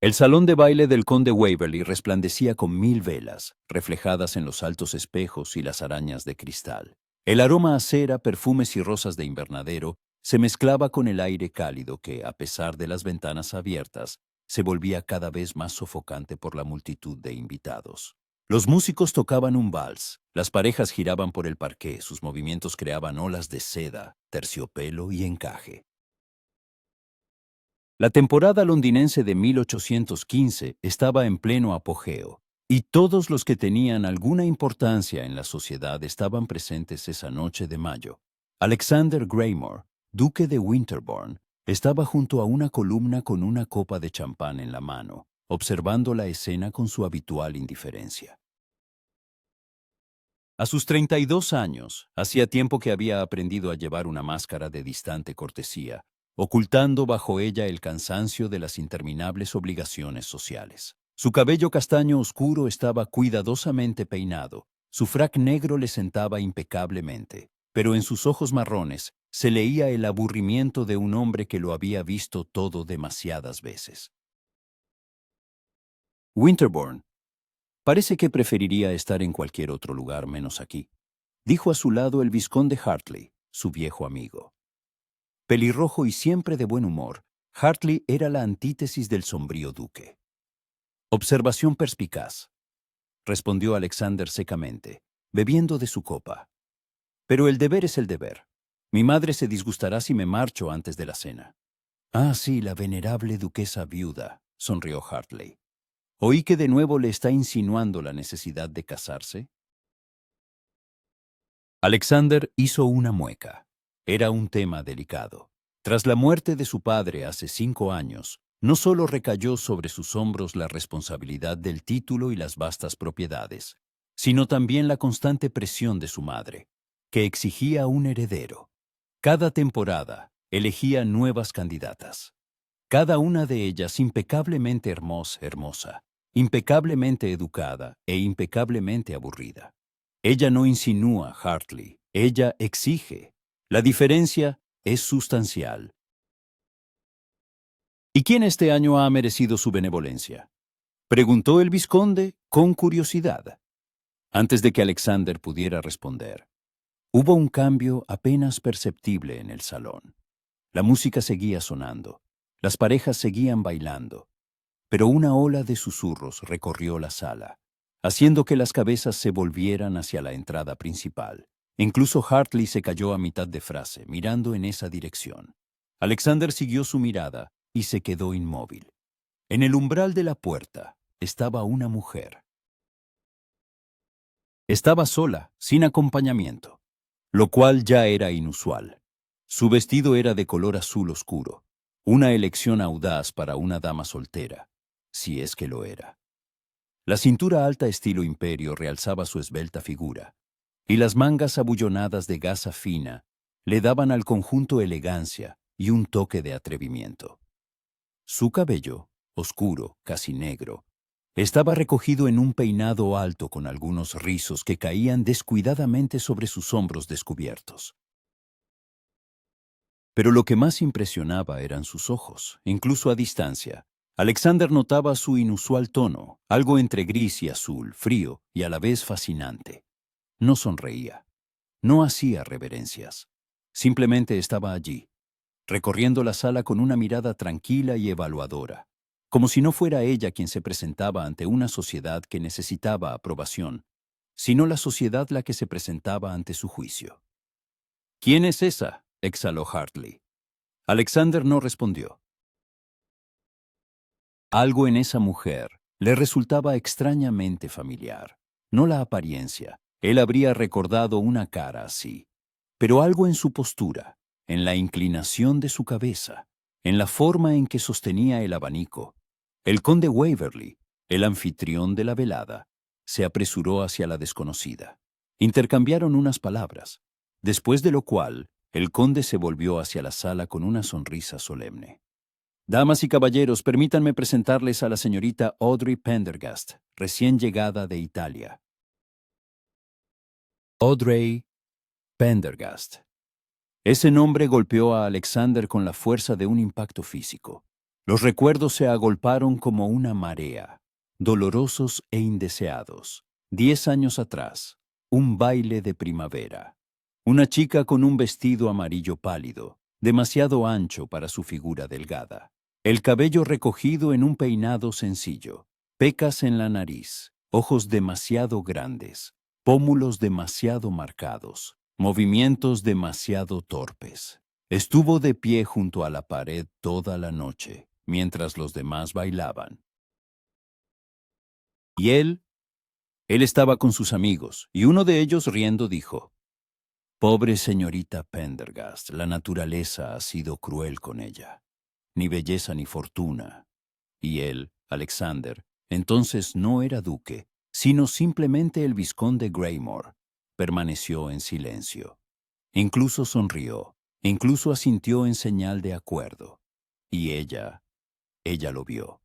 El salón de baile del conde Waverly resplandecía con 1000 velas, reflejadas en los altos espejos y las arañas de cristal. El aroma a cera, perfumes y rosas de invernadero se mezclaba con el aire cálido que, a pesar de las ventanas abiertas, se volvía cada vez más sofocante por la multitud de invitados. Los músicos tocaban un vals, las parejas giraban por el parqué, sus movimientos creaban olas de seda, terciopelo y encaje. La temporada londinense de 1815 estaba en pleno apogeo, y todos los que tenían alguna importancia en la sociedad estaban presentes esa noche de mayo. Alexander Greymore, duque de Winterbourne, estaba junto a una columna con una copa de champán en la mano, observando la escena con su habitual indiferencia. A sus 32 años, hacía tiempo que había aprendido a llevar una máscara de distante cortesía, ocultando bajo ella el cansancio de las interminables obligaciones sociales. Su cabello castaño oscuro estaba cuidadosamente peinado, su frac negro le sentaba impecablemente, pero en sus ojos marrones se leía el aburrimiento de un hombre que lo había visto todo demasiadas veces. Winterbourne parece que preferiría estar en cualquier otro lugar menos aquí, dijo a su lado el vizconde Hartley, su viejo amigo. Pelirrojo y siempre de buen humor, Hartley era la antítesis del sombrío duque. Observación perspicaz, respondió Alexander secamente, bebiendo de su copa. Pero el deber es el deber. Mi madre se disgustará si me marcho antes de la cena. Ah, sí, la venerable duquesa viuda, sonrió Hartley. ¿Oí que de nuevo le está insinuando la necesidad de casarse? Alexander hizo una mueca. Era un tema delicado. Tras la muerte de su padre hace 5 años, no solo recayó sobre sus hombros la responsabilidad del título y las vastas propiedades, sino también la constante presión de su madre, que exigía un heredero. Cada temporada elegía nuevas candidatas. Cada una de ellas impecablemente hermosa, impecablemente educada e impecablemente aburrida. Ella no insinúa, Hartley, ella exige. La diferencia es sustancial. ¿Y quién este año ha merecido su benevolencia? Preguntó el vizconde con curiosidad. Antes de que Alexander pudiera responder, hubo un cambio apenas perceptible en el salón. La música seguía sonando, las parejas seguían bailando, pero una ola de susurros recorrió la sala, haciendo que las cabezas se volvieran hacia la entrada principal. Incluso Hartley se cayó a mitad de frase, mirando en esa dirección. Alexander siguió su mirada y se quedó inmóvil. En el umbral de la puerta estaba una mujer. Estaba sola, sin acompañamiento, lo cual ya era inusual. Su vestido era de color azul oscuro, una elección audaz para una dama soltera, si es que lo era. La cintura alta estilo imperio realzaba su esbelta figura, y las mangas abullonadas de gasa fina le daban al conjunto elegancia y un toque de atrevimiento. Su cabello, oscuro, casi negro, estaba recogido en un peinado alto con algunos rizos que caían descuidadamente sobre sus hombros descubiertos. Pero lo que más impresionaba eran sus ojos, incluso a distancia. Alexander notaba su inusual tono, algo entre gris y azul, frío y a la vez fascinante. No sonreía, no hacía reverencias. Simplemente estaba allí, recorriendo la sala con una mirada tranquila y evaluadora, como si no fuera ella quien se presentaba ante una sociedad que necesitaba aprobación, sino la sociedad la que se presentaba ante su juicio. ¿Quién es esa?, exhaló Hartley. Alexander no respondió. Algo en esa mujer le resultaba extrañamente familiar. No la apariencia, él habría recordado una cara así, pero algo en su postura, en la inclinación de su cabeza, en la forma en que sostenía el abanico. El conde Waverly, el anfitrión de la velada, se apresuró hacia la desconocida. Intercambiaron unas palabras, después de lo cual el conde se volvió hacia la sala con una sonrisa solemne. Damas y caballeros, permítanme presentarles a la señorita Audrey Pendergast, recién llegada de Italia. Audrey Pendergast. Ese nombre golpeó a Alexander con la fuerza de un impacto físico. Los recuerdos se agolparon como una marea, dolorosos e indeseados. 10 años atrás, un baile de primavera. Una chica con un vestido amarillo pálido, demasiado ancho para su figura delgada. El cabello recogido en un peinado sencillo, pecas en la nariz, ojos demasiado grandes, pómulos demasiado marcados, movimientos demasiado torpes. Estuvo de pie junto a la pared toda la noche, mientras los demás bailaban. Y él estaba con sus amigos, y uno de ellos riendo dijo: «Pobre señorita Pendergast, la naturaleza ha sido cruel con ella. Ni belleza ni fortuna». Y él, Alexander, entonces no era duque, sino simplemente el vizconde Greymore, permaneció en silencio. Incluso sonrió, incluso asintió en señal de acuerdo. Y ella lo vio.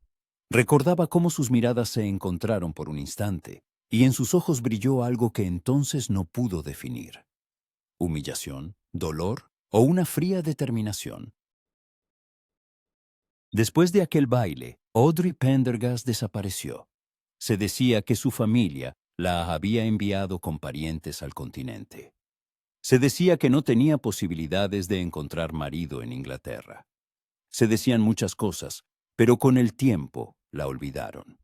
Recordaba cómo sus miradas se encontraron por un instante, y en sus ojos brilló algo que entonces no pudo definir. ¿Humillación, dolor o una fría determinación? Después de aquel baile, Audrey Pendergast desapareció. Se decía que su familia la había enviado con parientes al continente. Se decía que no tenía posibilidades de encontrar marido en Inglaterra. Se decían muchas cosas, pero con el tiempo la olvidaron.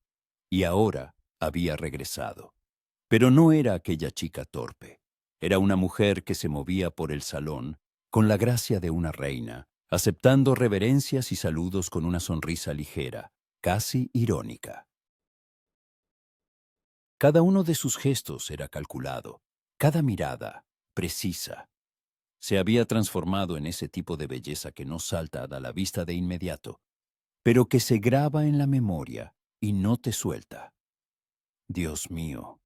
Y ahora había regresado. Pero no era aquella chica torpe. Era una mujer que se movía por el salón con la gracia de una reina, aceptando reverencias y saludos con una sonrisa ligera, casi irónica. Cada uno de sus gestos era calculado, cada mirada precisa. Se había transformado en ese tipo de belleza que no salta a la vista de inmediato, pero que se graba en la memoria y no te suelta. «Dios mío»,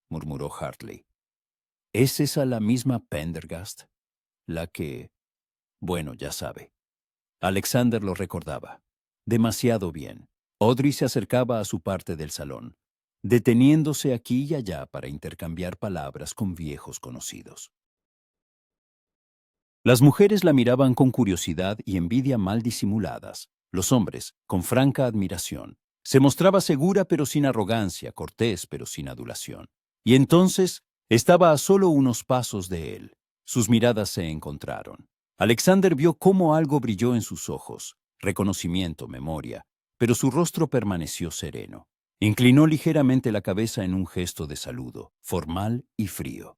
murmuró Hartley. ¿Es esa la misma Pendergast? La que... Bueno, ya sabe. Alexander lo recordaba. Demasiado bien. Audrey se acercaba a su parte del salón, deteniéndose aquí y allá para intercambiar palabras con viejos conocidos. Las mujeres la miraban con curiosidad y envidia mal disimuladas. Los hombres, con franca admiración. Se mostraba segura pero sin arrogancia, cortés pero sin adulación. Y entonces estaba a solo unos pasos de él. Sus miradas se encontraron. Alexander vio cómo algo brilló en sus ojos, reconocimiento, memoria, pero su rostro permaneció sereno. Inclinó ligeramente la cabeza en un gesto de saludo, formal y frío.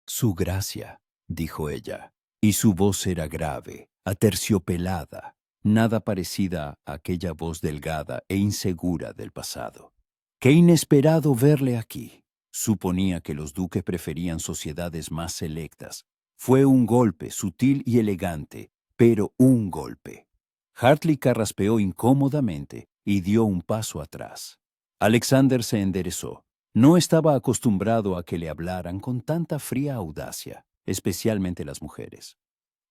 «Su gracia», dijo ella, y su voz era grave, aterciopelada, nada parecida a aquella voz delgada e insegura del pasado. «Qué inesperado verle aquí». Suponía que los duques preferían sociedades más selectas. Fue un golpe, sutil y elegante, pero un golpe. Hartley carraspeó incómodamente y dio un paso atrás. Alexander se enderezó. No estaba acostumbrado a que le hablaran con tanta fría audacia, especialmente las mujeres.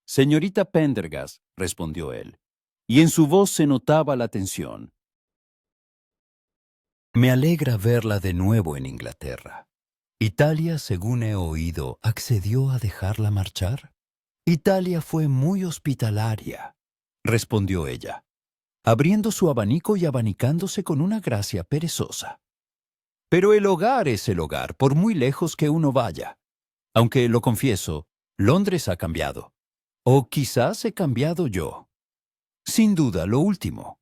«Señorita Pendergast», respondió él, y en su voz se notaba la tensión. «Me alegra verla de nuevo en Inglaterra. ¿Italia, según he oído, accedió a dejarla marchar?» «Italia fue muy hospitalaria», respondió ella, abriendo su abanico y abanicándose con una gracia perezosa. «Pero el hogar es el hogar, por muy lejos que uno vaya. Aunque, lo confieso, Londres ha cambiado. O quizás he cambiado yo. Sin duda, lo último»,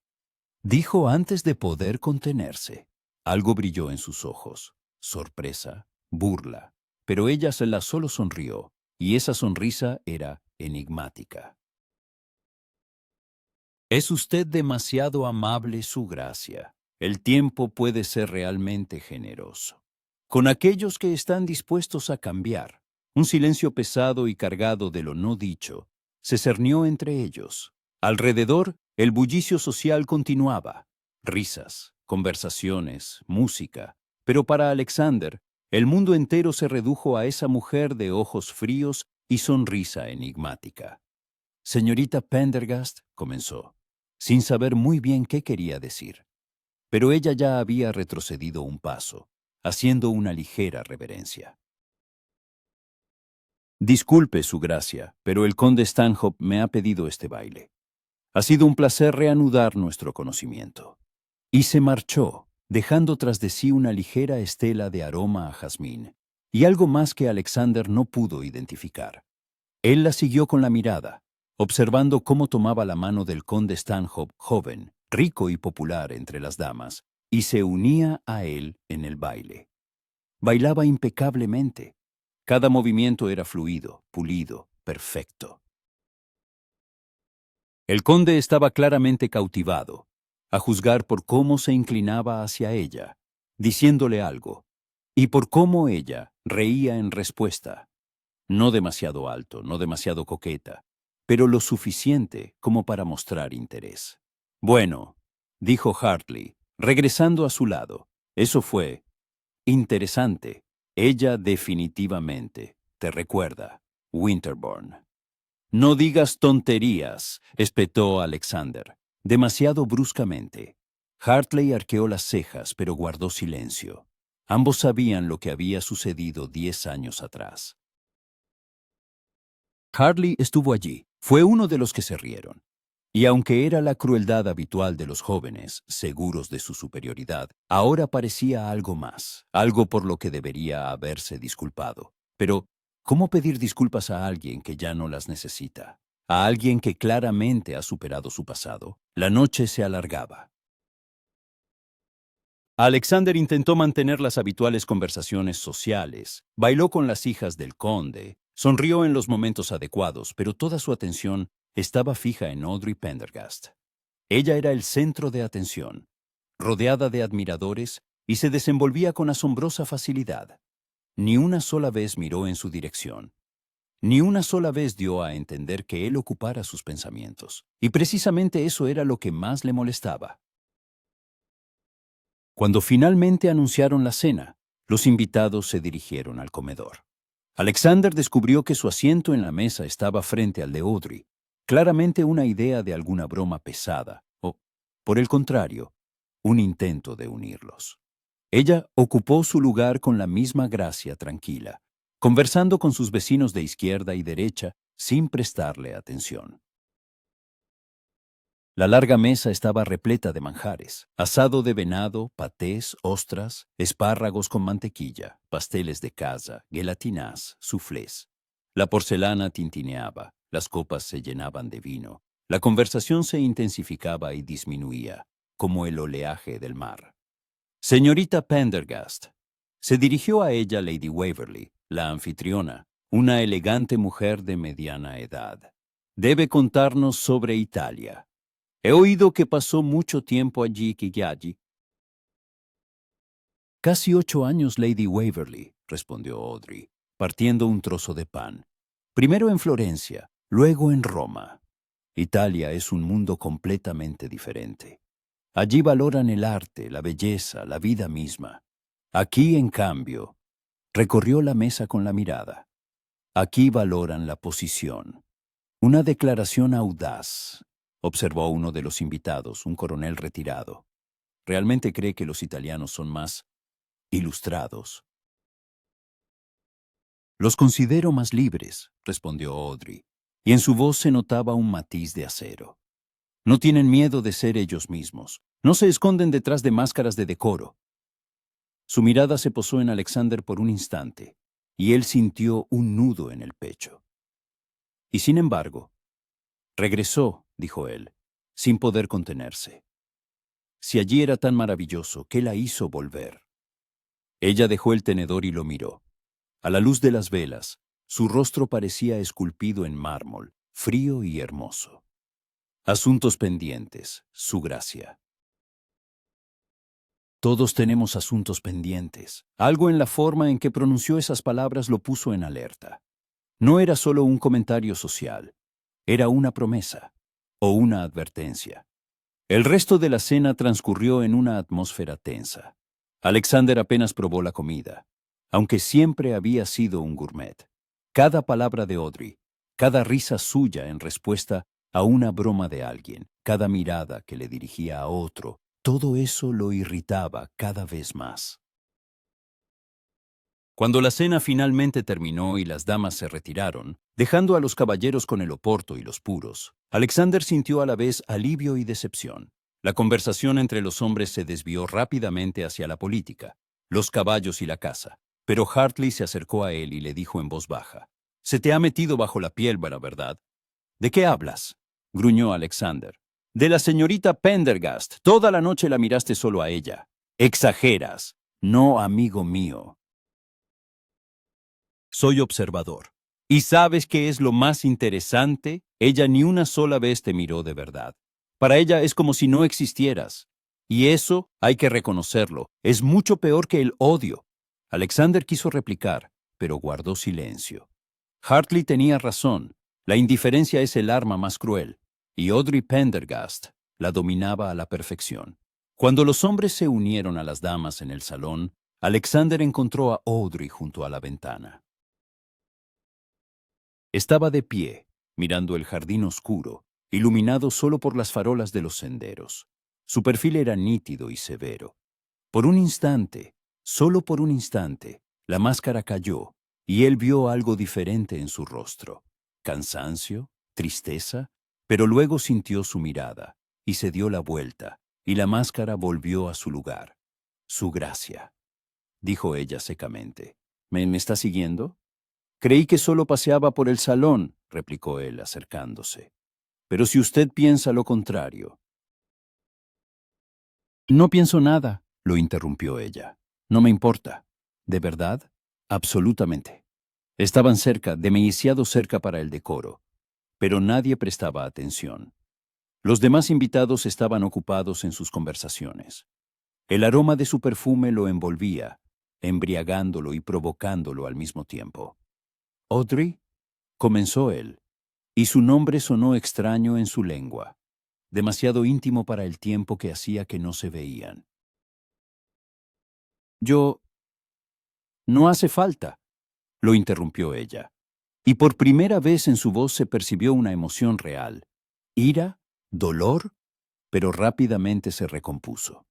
dijo antes de poder contenerse. Algo brilló en sus ojos, sorpresa, burla, pero ella solo sonrió, y esa sonrisa era enigmática. «Es usted demasiado amable, su gracia. El tiempo puede ser realmente generoso. Con aquellos que están dispuestos a cambiar». Un silencio pesado y cargado de lo no dicho se cernió entre ellos. Alrededor, el bullicio social continuaba. Risas, conversaciones, música. Pero para Alexander, el mundo entero se redujo a esa mujer de ojos fríos y sonrisa enigmática. «Señorita Pendergast», comenzó, sin saber muy bien qué quería decir. Pero ella ya había retrocedido un paso, haciendo una ligera reverencia. «Disculpe, su gracia, pero el conde Stanhope me ha pedido este baile». Ha sido un placer reanudar nuestro conocimiento. Y se marchó, dejando tras de sí una ligera estela de aroma a jazmín, y algo más que Alexander no pudo identificar. Él la siguió con la mirada, observando cómo tomaba la mano del conde Stanhope, joven, rico y popular entre las damas, y se unía a él en el baile. Bailaba impecablemente. Cada movimiento era fluido, pulido, perfecto. El conde estaba claramente cautivado, a juzgar por cómo se inclinaba hacia ella, diciéndole algo, y por cómo ella reía en respuesta. No demasiado alto, no demasiado coqueta, pero lo suficiente como para mostrar interés. Bueno, dijo Hartley, regresando a su lado, eso fue interesante. Ella definitivamente te recuerda, Winterbourne. No digas tonterías, espetó Alexander, demasiado bruscamente. Hartley arqueó las cejas, pero guardó silencio. Ambos sabían lo que había sucedido 10 años atrás. Hartley estuvo allí, fue uno de los que se rieron. Y aunque era la crueldad habitual de los jóvenes, seguros de su superioridad, ahora parecía algo más, algo por lo que debería haberse disculpado. Pero, ¿cómo pedir disculpas a alguien que ya no las necesita? A alguien que claramente ha superado su pasado. La noche se alargaba. Alexander intentó mantener las habituales conversaciones sociales, bailó con las hijas del conde, sonrió en los momentos adecuados, pero toda su atención estaba fija en Audrey Pendergast. Ella era el centro de atención, rodeada de admiradores, y se desenvolvía con asombrosa facilidad. Ni una sola vez miró en su dirección. Ni una sola vez dio a entender que él ocupara sus pensamientos. Y precisamente eso era lo que más le molestaba. Cuando finalmente anunciaron la cena, los invitados se dirigieron al comedor. Alexander descubrió que su asiento en la mesa estaba frente al de Audrey, claramente una idea de alguna broma pesada, o, por el contrario, un intento de unirlos. Ella ocupó su lugar con la misma gracia tranquila, conversando con sus vecinos de izquierda y derecha sin prestarle atención. La larga mesa estaba repleta de manjares, asado de venado, patés, ostras, espárragos con mantequilla, pasteles de casa, gelatinas, soufflés. La porcelana tintineaba, las copas se llenaban de vino, la conversación se intensificaba y disminuía, como el oleaje del mar. Señorita Pendergast. Se dirigió a ella Lady Waverley, la anfitriona, una elegante mujer de mediana edad. Debe contarnos sobre Italia. He oído que pasó mucho tiempo allí, Kigallí. Casi 8 años, Lady Waverley, respondió Audrey, partiendo un trozo de pan. Primero en Florencia, luego en Roma. Italia es un mundo completamente diferente. Allí valoran el arte, la belleza, la vida misma. Aquí, en cambio, recorrió la mesa con la mirada. Aquí valoran la posición. Una declaración audaz, observó uno de los invitados, un coronel retirado. Realmente cree que los italianos son más ilustrados. Los considero más libres, respondió Audrey, y en su voz se notaba un matiz de acero. No tienen miedo de ser ellos mismos, no se esconden detrás de máscaras de decoro. Su mirada se posó en Alexander por un instante, y él sintió un nudo en el pecho. Y sin embargo, regresó, dijo él, sin poder contenerse. Si allí era tan maravilloso, ¿qué la hizo volver? Ella dejó el tenedor y lo miró. A la luz de las velas, su rostro parecía esculpido en mármol, frío y hermoso. Asuntos pendientes, su gracia. Todos tenemos asuntos pendientes. Algo en la forma en que pronunció esas palabras lo puso en alerta. No era solo un comentario social, era una promesa o una advertencia. El resto de la cena transcurrió en una atmósfera tensa. Alexander apenas probó la comida, aunque siempre había sido un gourmet. Cada palabra de Audrey, cada risa suya en respuesta a una broma de alguien, cada mirada que le dirigía a otro, todo eso lo irritaba cada vez más. Cuando la cena finalmente terminó y las damas se retiraron, dejando a los caballeros con el oporto y los puros, Alexander sintió a la vez alivio y decepción. La conversación entre los hombres se desvió rápidamente hacia la política, los caballos y la caza. Pero Hartley se acercó a él y le dijo en voz baja: «Se te ha metido bajo la piel, ¿verdad?» «¿De qué hablas?», gruñó Alexander. «De la señorita Pendergast. Toda la noche la miraste solo a ella». «Exageras». «No, amigo mío. Soy observador. ¿Y sabes qué es lo más interesante? Ella ni una sola vez te miró de verdad. Para ella es como si no existieras. Y eso, hay que reconocerlo, es mucho peor que el odio». Alexander quiso replicar, pero guardó silencio. Hartley tenía razón. La indiferencia es el arma más cruel, y Audrey Pendergast la dominaba a la perfección. Cuando los hombres se unieron a las damas en el salón, Alexander encontró a Audrey junto a la ventana. Estaba de pie, mirando el jardín oscuro, iluminado solo por las farolas de los senderos. Su perfil era nítido y severo. Por un instante, solo por un instante, la máscara cayó y él vio algo diferente en su rostro. Cansancio, tristeza, pero luego sintió su mirada y se dio la vuelta y la máscara volvió a su lugar. «Su gracia», dijo ella secamente. ¿Me está siguiendo? «Creí que solo paseaba por el salón», replicó él acercándose. «Pero si usted piensa lo contrario». «No pienso nada», lo interrumpió ella. «No me importa». «¿De verdad?» «Absolutamente». Estaban cerca, demasiado cerca para el decoro, pero nadie prestaba atención. Los demás invitados estaban ocupados en sus conversaciones. El aroma de su perfume lo envolvía, embriagándolo y provocándolo al mismo tiempo. «Audrey», comenzó él, y su nombre sonó extraño en su lengua, demasiado íntimo para el tiempo que hacía que no se veían. «Yo... No hace falta», lo interrumpió ella, y por primera vez en su voz se percibió una emoción real, ira, dolor, pero rápidamente se recompuso.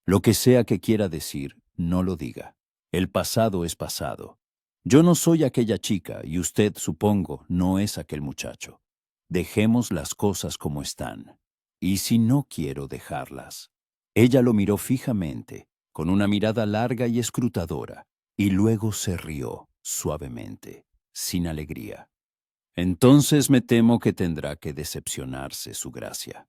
«Lo que sea que quiera decir, no lo diga. El pasado es pasado. Yo no soy aquella chica y usted, supongo, no es aquel muchacho. Dejemos las cosas como están. ¿Y si no quiero dejarlas?». Ella lo miró fijamente, con una mirada larga y escrutadora, y luego se rió, suavemente, sin alegría. «Entonces me temo que tendrá que decepcionarse, su gracia.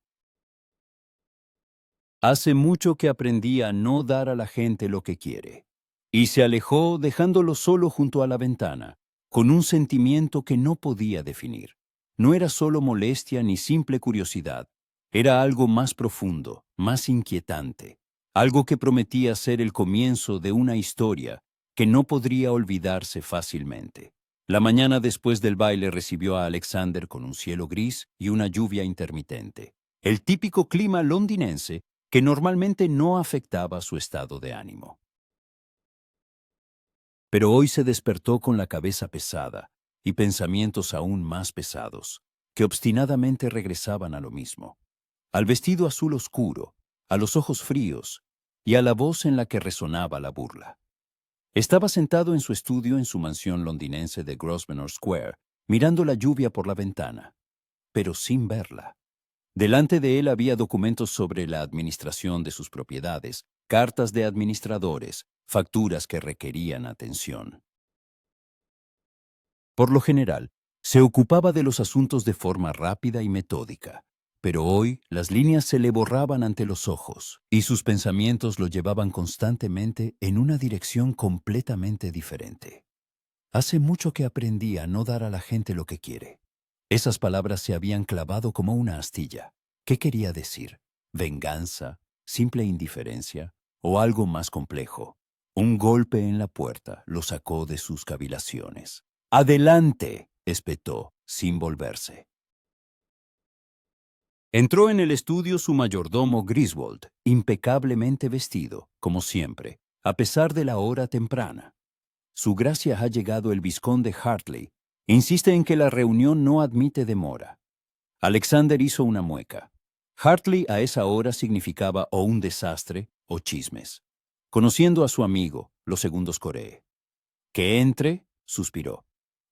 Hace mucho que aprendí a no dar a la gente lo que quiere». Y se alejó dejándolo solo junto a la ventana, con un sentimiento que no podía definir. No era solo molestia ni simple curiosidad, era algo más profundo, más inquietante, algo que prometía ser el comienzo de una historia que no podría olvidarse fácilmente. La mañana después del baile recibió a Alexander con un cielo gris y una lluvia intermitente, el típico clima londinense que normalmente no afectaba su estado de ánimo. Pero hoy se despertó con la cabeza pesada y pensamientos aún más pesados, que obstinadamente regresaban a lo mismo, al vestido azul oscuro, a los ojos fríos y a la voz en la que resonaba la burla. Estaba sentado en su estudio en su mansión londinense de Grosvenor Square, mirando la lluvia por la ventana, pero sin verla. Delante de él había documentos sobre la administración de sus propiedades, cartas de administradores, facturas que requerían atención. Por lo general, se ocupaba de los asuntos de forma rápida y metódica, pero hoy las líneas se le borraban ante los ojos y sus pensamientos lo llevaban constantemente en una dirección completamente diferente. «Hace mucho que aprendí a no dar a la gente lo que quiere». Esas palabras se habían clavado como una astilla. ¿Qué quería decir? ¿Venganza? ¿Simple indiferencia? ¿O algo más complejo? Un golpe en la puerta lo sacó de sus cavilaciones. «¡Adelante!», espetó, sin volverse. Entró en el estudio su mayordomo Griswold, impecablemente vestido, como siempre, a pesar de la hora temprana. «Su gracia ha llegado el vizconde Hartley. Insiste en que la reunión no admite demora». Alexander hizo una mueca. Hartley a esa hora significaba o un desastre o chismes. Conociendo a su amigo, los segundos coree. «Que entre», suspiró.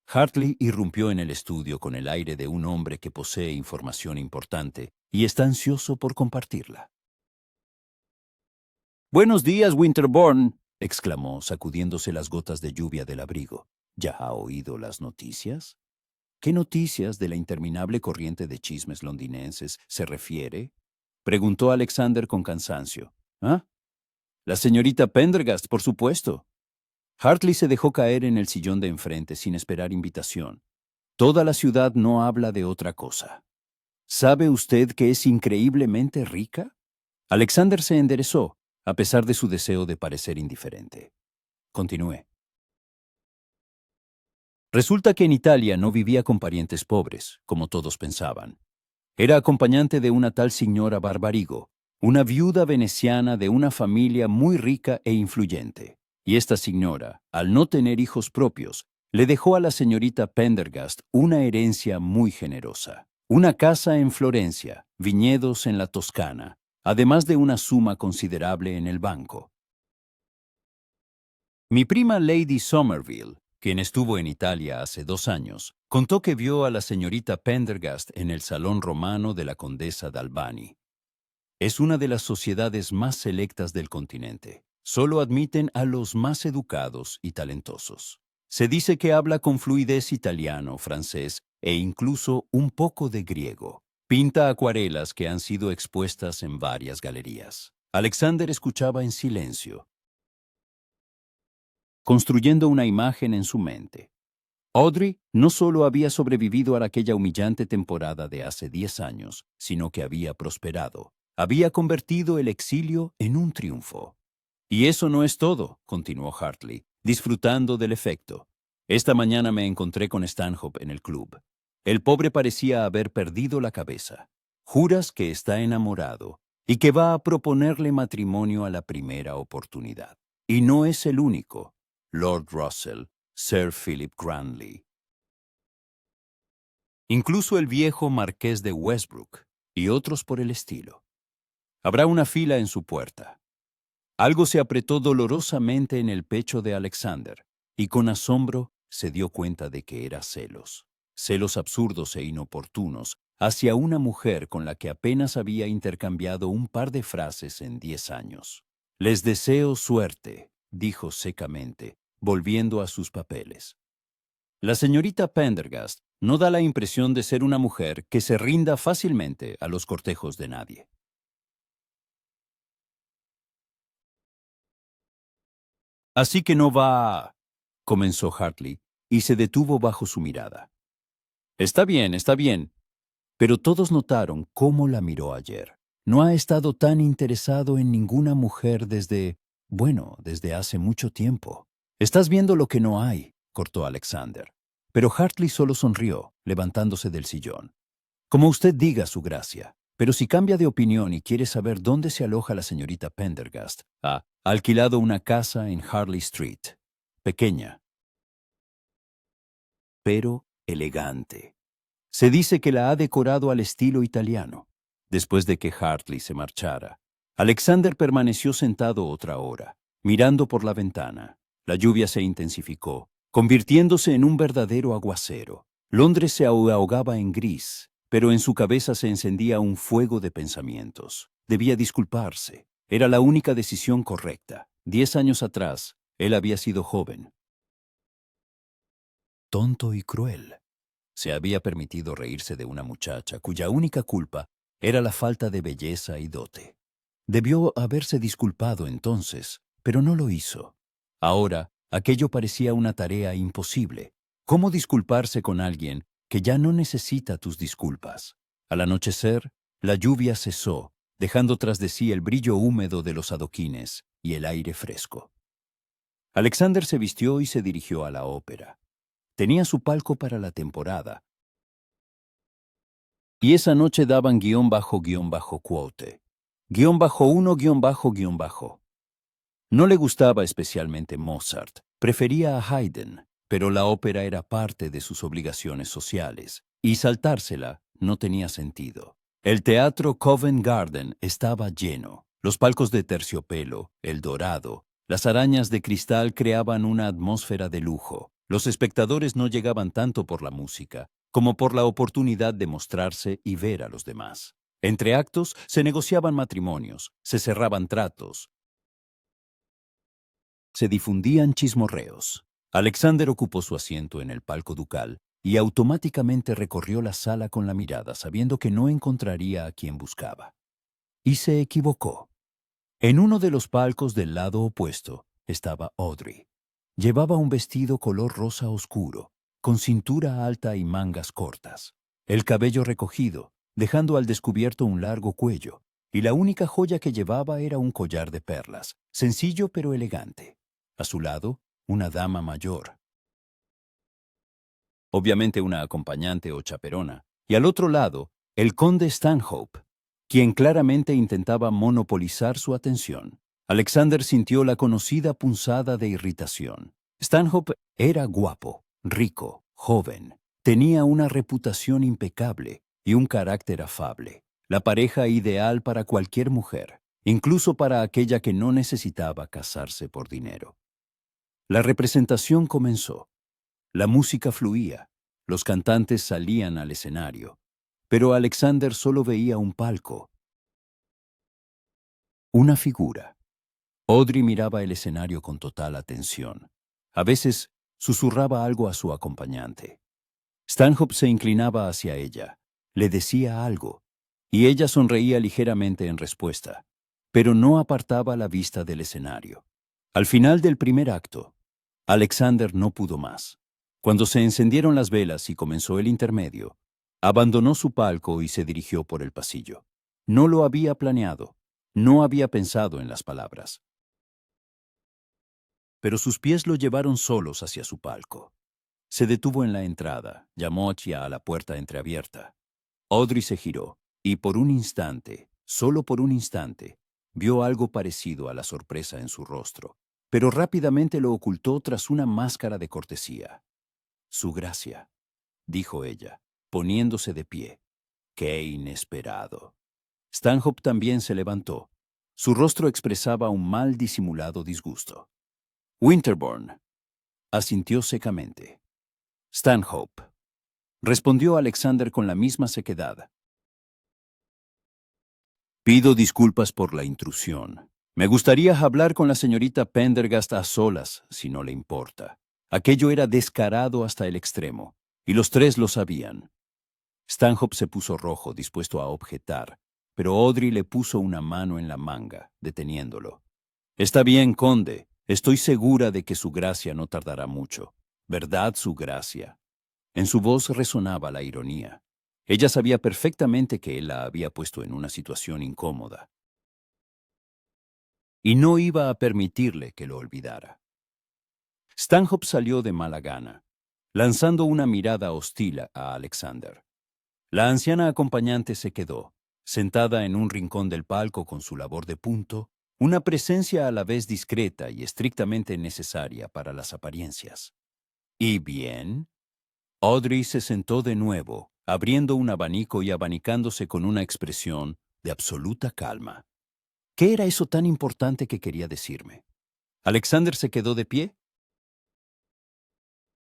Hartley irrumpió en el estudio con el aire de un hombre que posee información importante y está ansioso por compartirla. «Buenos días, Winterbourne», exclamó, sacudiéndose las gotas de lluvia del abrigo. «¿Ya ha oído las noticias?» «¿Qué noticias de la interminable corriente de chismes londinenses se refiere?», preguntó Alexander con cansancio. «¿Ah? La señorita Pendergast, por supuesto». Hartley se dejó caer en el sillón de enfrente sin esperar invitación. «Toda la ciudad no habla de otra cosa». «¿Sabe usted que es increíblemente rica?». Alexander se enderezó, a pesar de su deseo de parecer indiferente. Continué. Resulta que en Italia no vivía con parientes pobres, como todos pensaban. Era acompañante de una tal señora Barbarigo, una viuda veneciana de una familia muy rica e influyente. Y esta señora, al no tener hijos propios, le dejó a la señorita Pendergast una herencia muy generosa. Una casa en Florencia, viñedos en la Toscana, además de una suma considerable en el banco. Mi prima Lady Somerville, quien estuvo en Italia hace 2 años, contó que vio a la señorita Pendergast en el salón romano de la condesa d'Albani. Es una de las sociedades más selectas del continente. Solo admiten a los más educados y talentosos. Se dice que habla con fluidez italiano, francés e incluso un poco de griego. Pinta acuarelas que han sido expuestas en varias galerías. Alexander escuchaba en silencio, construyendo una imagen en su mente. Audrey no solo había sobrevivido a aquella humillante temporada de hace 10 años, sino que había prosperado. Había convertido el exilio en un triunfo. «Y eso no es todo», continuó Hartley, disfrutando del efecto. «Esta mañana me encontré con Stanhope en el club. El pobre parecía haber perdido la cabeza. Juras que está enamorado y que va a proponerle matrimonio a la primera oportunidad. Y no es el único. Lord Russell, Sir Philip Grantley, incluso el viejo marqués de Westbrook y otros por el estilo. Habrá una fila en su puerta». Algo se apretó dolorosamente en el pecho de Alexander, y con asombro se dio cuenta de que era celos. Celos absurdos e inoportunos hacia una mujer con la que apenas había intercambiado un par de frases en 10 años. «Les deseo suerte», dijo secamente, volviendo a sus papeles. La señorita Pendergast no da la impresión de ser una mujer que se rinda fácilmente a los cortejos de nadie. «Así que no va», comenzó Hartley, y se detuvo bajo su mirada. Está bien», pero todos notaron cómo la miró ayer. No ha estado tan interesado en ninguna mujer desde hace mucho tiempo. «Estás viendo lo que no hay», cortó Alexander. Pero Hartley solo sonrió, levantándose del sillón. «Como usted diga, su gracia. Pero si cambia de opinión y quiere saber dónde se aloja la señorita Pendergast, ha alquilado una casa en Harley Street. Pequeña, pero elegante. Se dice que la ha decorado al estilo italiano». Después de que Hartley se marchara, Alexander permaneció sentado otra hora, mirando por la ventana. La lluvia se intensificó, convirtiéndose en un verdadero aguacero. Londres se ahogaba en gris, pero en su cabeza se encendía un fuego de pensamientos. Debía disculparse. Era la única decisión correcta. 10 años atrás, él había sido joven, tonto y cruel. Se había permitido reírse de una muchacha cuya única culpa era la falta de belleza y dote. Debió haberse disculpado entonces, pero no lo hizo. Ahora, aquello parecía una tarea imposible. ¿Cómo disculparse con alguien que ya no necesita tus disculpas? Al anochecer, la lluvia cesó, dejando tras de sí el brillo húmedo de los adoquines y el aire fresco. Alexander se vistió y se dirigió a la ópera. Tenía su palco para la temporada, y esa noche daban _quote, _1 _. No le gustaba especialmente Mozart, prefería a Haydn, pero la ópera era parte de sus obligaciones sociales, y saltársela no tenía sentido. El teatro Covent Garden estaba lleno. Los palcos de terciopelo, el dorado, las arañas de cristal creaban una atmósfera de lujo. Los espectadores no llegaban tanto por la música, como por la oportunidad de mostrarse y ver a los demás. Entre actos se negociaban matrimonios, se cerraban tratos, se difundían chismorreos. Alexander ocupó su asiento en el palco ducal y automáticamente recorrió la sala con la mirada, sabiendo que no encontraría a quien buscaba. Y se equivocó. En uno de los palcos del lado opuesto estaba Audrey. Llevaba un vestido color rosa oscuro, con cintura alta y mangas cortas. El cabello recogido, dejando al descubierto un largo cuello, y la única joya que llevaba era un collar de perlas, sencillo pero elegante. A su lado, una dama mayor, obviamente una acompañante o chaperona, y al otro lado, el conde Stanhope, quien claramente intentaba monopolizar su atención. Alexander sintió la conocida punzada de irritación. Stanhope era guapo, rico, joven, tenía una reputación impecable y un carácter afable, la pareja ideal para cualquier mujer, incluso para aquella que no necesitaba casarse por dinero. La representación comenzó. La música fluía, los cantantes salían al escenario, pero Alexander solo veía un palco, una figura. Audrey miraba el escenario con total atención. A veces susurraba algo a su acompañante. Stanhope se inclinaba hacia ella, le decía algo, y ella sonreía ligeramente en respuesta, pero no apartaba la vista del escenario. Al final del primer acto, Alexander no pudo más. Cuando se encendieron las velas y comenzó el intermedio, abandonó su palco y se dirigió por el pasillo. No lo había planeado, no había pensado en las palabras. Pero sus pies lo llevaron solos hacia su palco. Se detuvo en la entrada, llamó hacia a la puerta entreabierta. Audrey se giró, y por un instante, solo por un instante, vio algo parecido a la sorpresa en su rostro, pero rápidamente lo ocultó tras una máscara de cortesía. Su gracia, dijo ella, poniéndose de pie. ¡Qué inesperado! Stanhope también se levantó. Su rostro expresaba un mal disimulado disgusto. Winterbourne, asintió secamente. Stanhope, respondió Alexander con la misma sequedad. Pido disculpas por la intrusión. Me gustaría hablar con la señorita Pendergast a solas, si no le importa. Aquello era descarado hasta el extremo, y los tres lo sabían. Stanhope se puso rojo, dispuesto a objetar, pero Audrey le puso una mano en la manga, deteniéndolo. Está bien, conde. Estoy segura de que su gracia no tardará mucho. ¿Verdad, su gracia? En su voz resonaba la ironía. Ella sabía perfectamente que él la había puesto en una situación incómoda, y no iba a permitirle que lo olvidara. Stanhope salió de mala gana, lanzando una mirada hostil a Alexander. La anciana acompañante se quedó, sentada en un rincón del palco con su labor de punto, una presencia a la vez discreta y estrictamente necesaria para las apariencias. ¿Y bien? Audrey se sentó de nuevo, abriendo un abanico y abanicándose con una expresión de absoluta calma. ¿Qué era eso tan importante que quería decirme? Alexander se quedó de pie,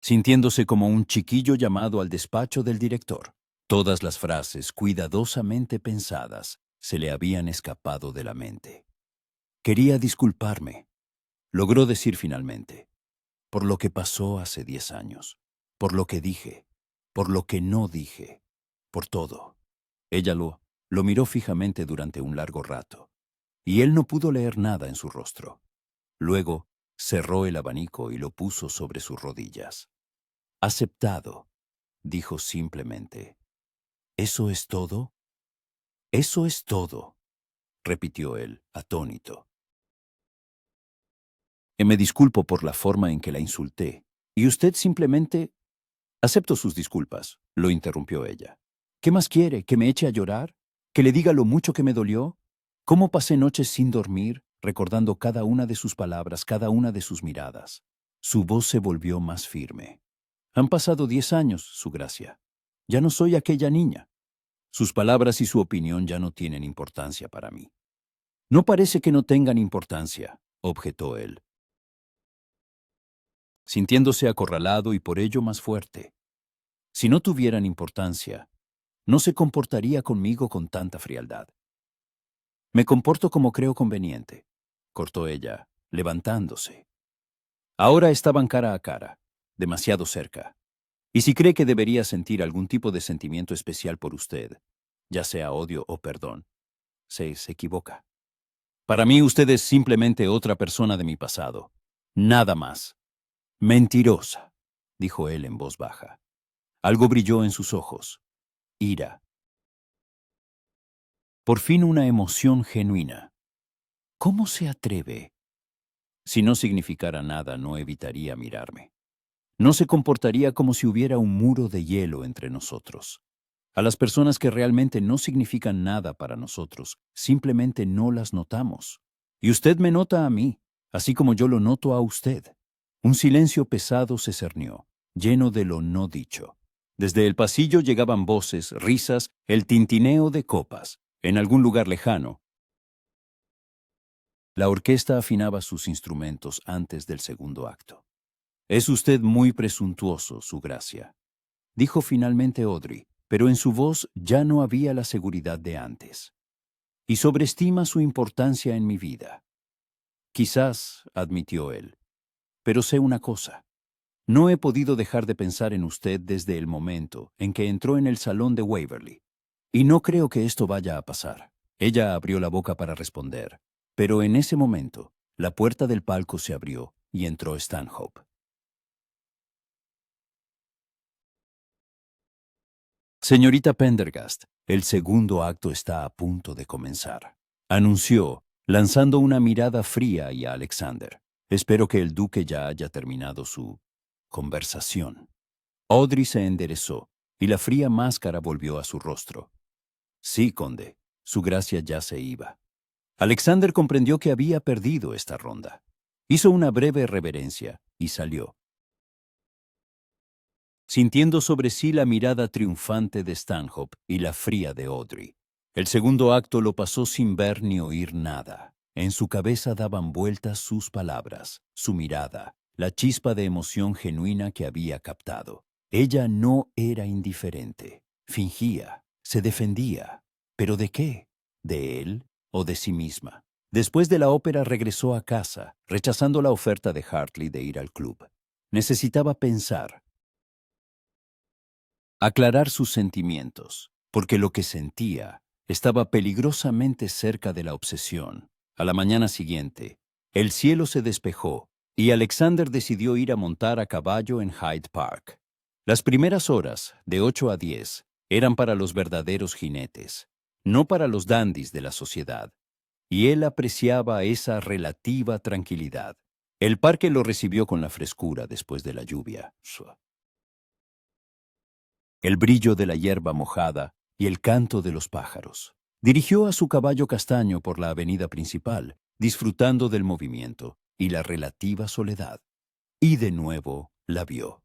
sintiéndose como un chiquillo llamado al despacho del director. Todas las frases, cuidadosamente pensadas, se le habían escapado de la mente. Quería disculparme, logró decir finalmente, por lo que pasó hace 10 años, por lo que dije, por lo que no dije, por todo. Ella lo miró fijamente durante un largo rato, y él no pudo leer nada en su rostro. Luego, cerró el abanico y lo puso sobre sus rodillas. Aceptado, dijo simplemente. ¿Eso es todo? Eso es todo, repitió él, atónito. Me disculpo por la forma en que la insulté, y usted simplemente... Acepto sus disculpas, lo interrumpió ella. ¿Qué más quiere? ¿Que me eche a llorar? ¿Que le diga lo mucho que me dolió? ¿Cómo pasé noches sin dormir, recordando cada una de sus palabras, cada una de sus miradas? Su voz se volvió más firme. Han pasado 10 años, su gracia. Ya no soy aquella niña. Sus palabras y su opinión ya no tienen importancia para mí. No parece que no tengan importancia, objetó él. sintiéndose acorralado y por ello más fuerte. Si no tuvieran importancia, no se comportaría conmigo con tanta frialdad. Me comporto como creo conveniente, cortó ella, levantándose. Ahora estaban cara a cara, demasiado cerca. Y si cree que debería sentir algún tipo de sentimiento especial por usted, ya sea odio o perdón, se equivoca. Para mí usted es simplemente otra persona de mi pasado. Nada más. Mentirosa, dijo él en voz baja. Algo brilló en sus ojos. Ira. Por fin una emoción genuina. ¿Cómo se atreve? Si no significara nada, no evitaría mirarme. No se comportaría como si hubiera un muro de hielo entre nosotros. A las personas que realmente no significan nada para nosotros, simplemente no las notamos. Y usted me nota a mí, así como yo lo noto a usted. Un silencio pesado se cernió, lleno de lo no dicho. Desde el pasillo llegaban voces, risas, el tintineo de copas. En algún lugar lejano, la orquesta afinaba sus instrumentos antes del segundo acto. Es usted muy presuntuoso, Su Gracia, dijo finalmente Audrey, pero en su voz ya no había la seguridad de antes. Y sobreestima su importancia en mi vida. Quizás, admitió él, pero sé una cosa. No he podido dejar de pensar en usted desde el momento en que entró en el salón de Waverly. Y no creo que esto vaya a pasar. Ella abrió la boca para responder, pero en ese momento, la puerta del palco se abrió y entró Stanhope. Señorita Pendergast, el segundo acto está a punto de comenzar, anunció, lanzando una mirada fría a Alexander. Espero que el duque ya haya terminado su conversación. Audrey se enderezó y la fría máscara volvió a su rostro. Sí, conde, su gracia ya se iba. Alexander comprendió que había perdido esta ronda. Hizo una breve reverencia y salió, sintiendo sobre sí la mirada triunfante de Stanhope y la fría de Audrey. El segundo acto lo pasó sin ver ni oír nada. En su cabeza daban vueltas sus palabras, su mirada, la chispa de emoción genuina que había captado. Ella no era indiferente. Fingía, se defendía. ¿Pero de qué? ¿De él o de sí misma? Después de la ópera regresó a casa, rechazando la oferta de Hartley de ir al club. Necesitaba pensar, aclarar sus sentimientos, porque lo que sentía estaba peligrosamente cerca de la obsesión. A la mañana siguiente, el cielo se despejó y Alexander decidió ir a montar a caballo en Hyde Park. Las primeras horas, de 8 a 10, eran para los verdaderos jinetes, no para los dandis de la sociedad, y él apreciaba esa relativa tranquilidad. El parque lo recibió con la frescura después de la lluvia, el brillo de la hierba mojada y el canto de los pájaros. Dirigió a su caballo castaño por la avenida principal, disfrutando del movimiento y la relativa soledad. Y de nuevo la vio.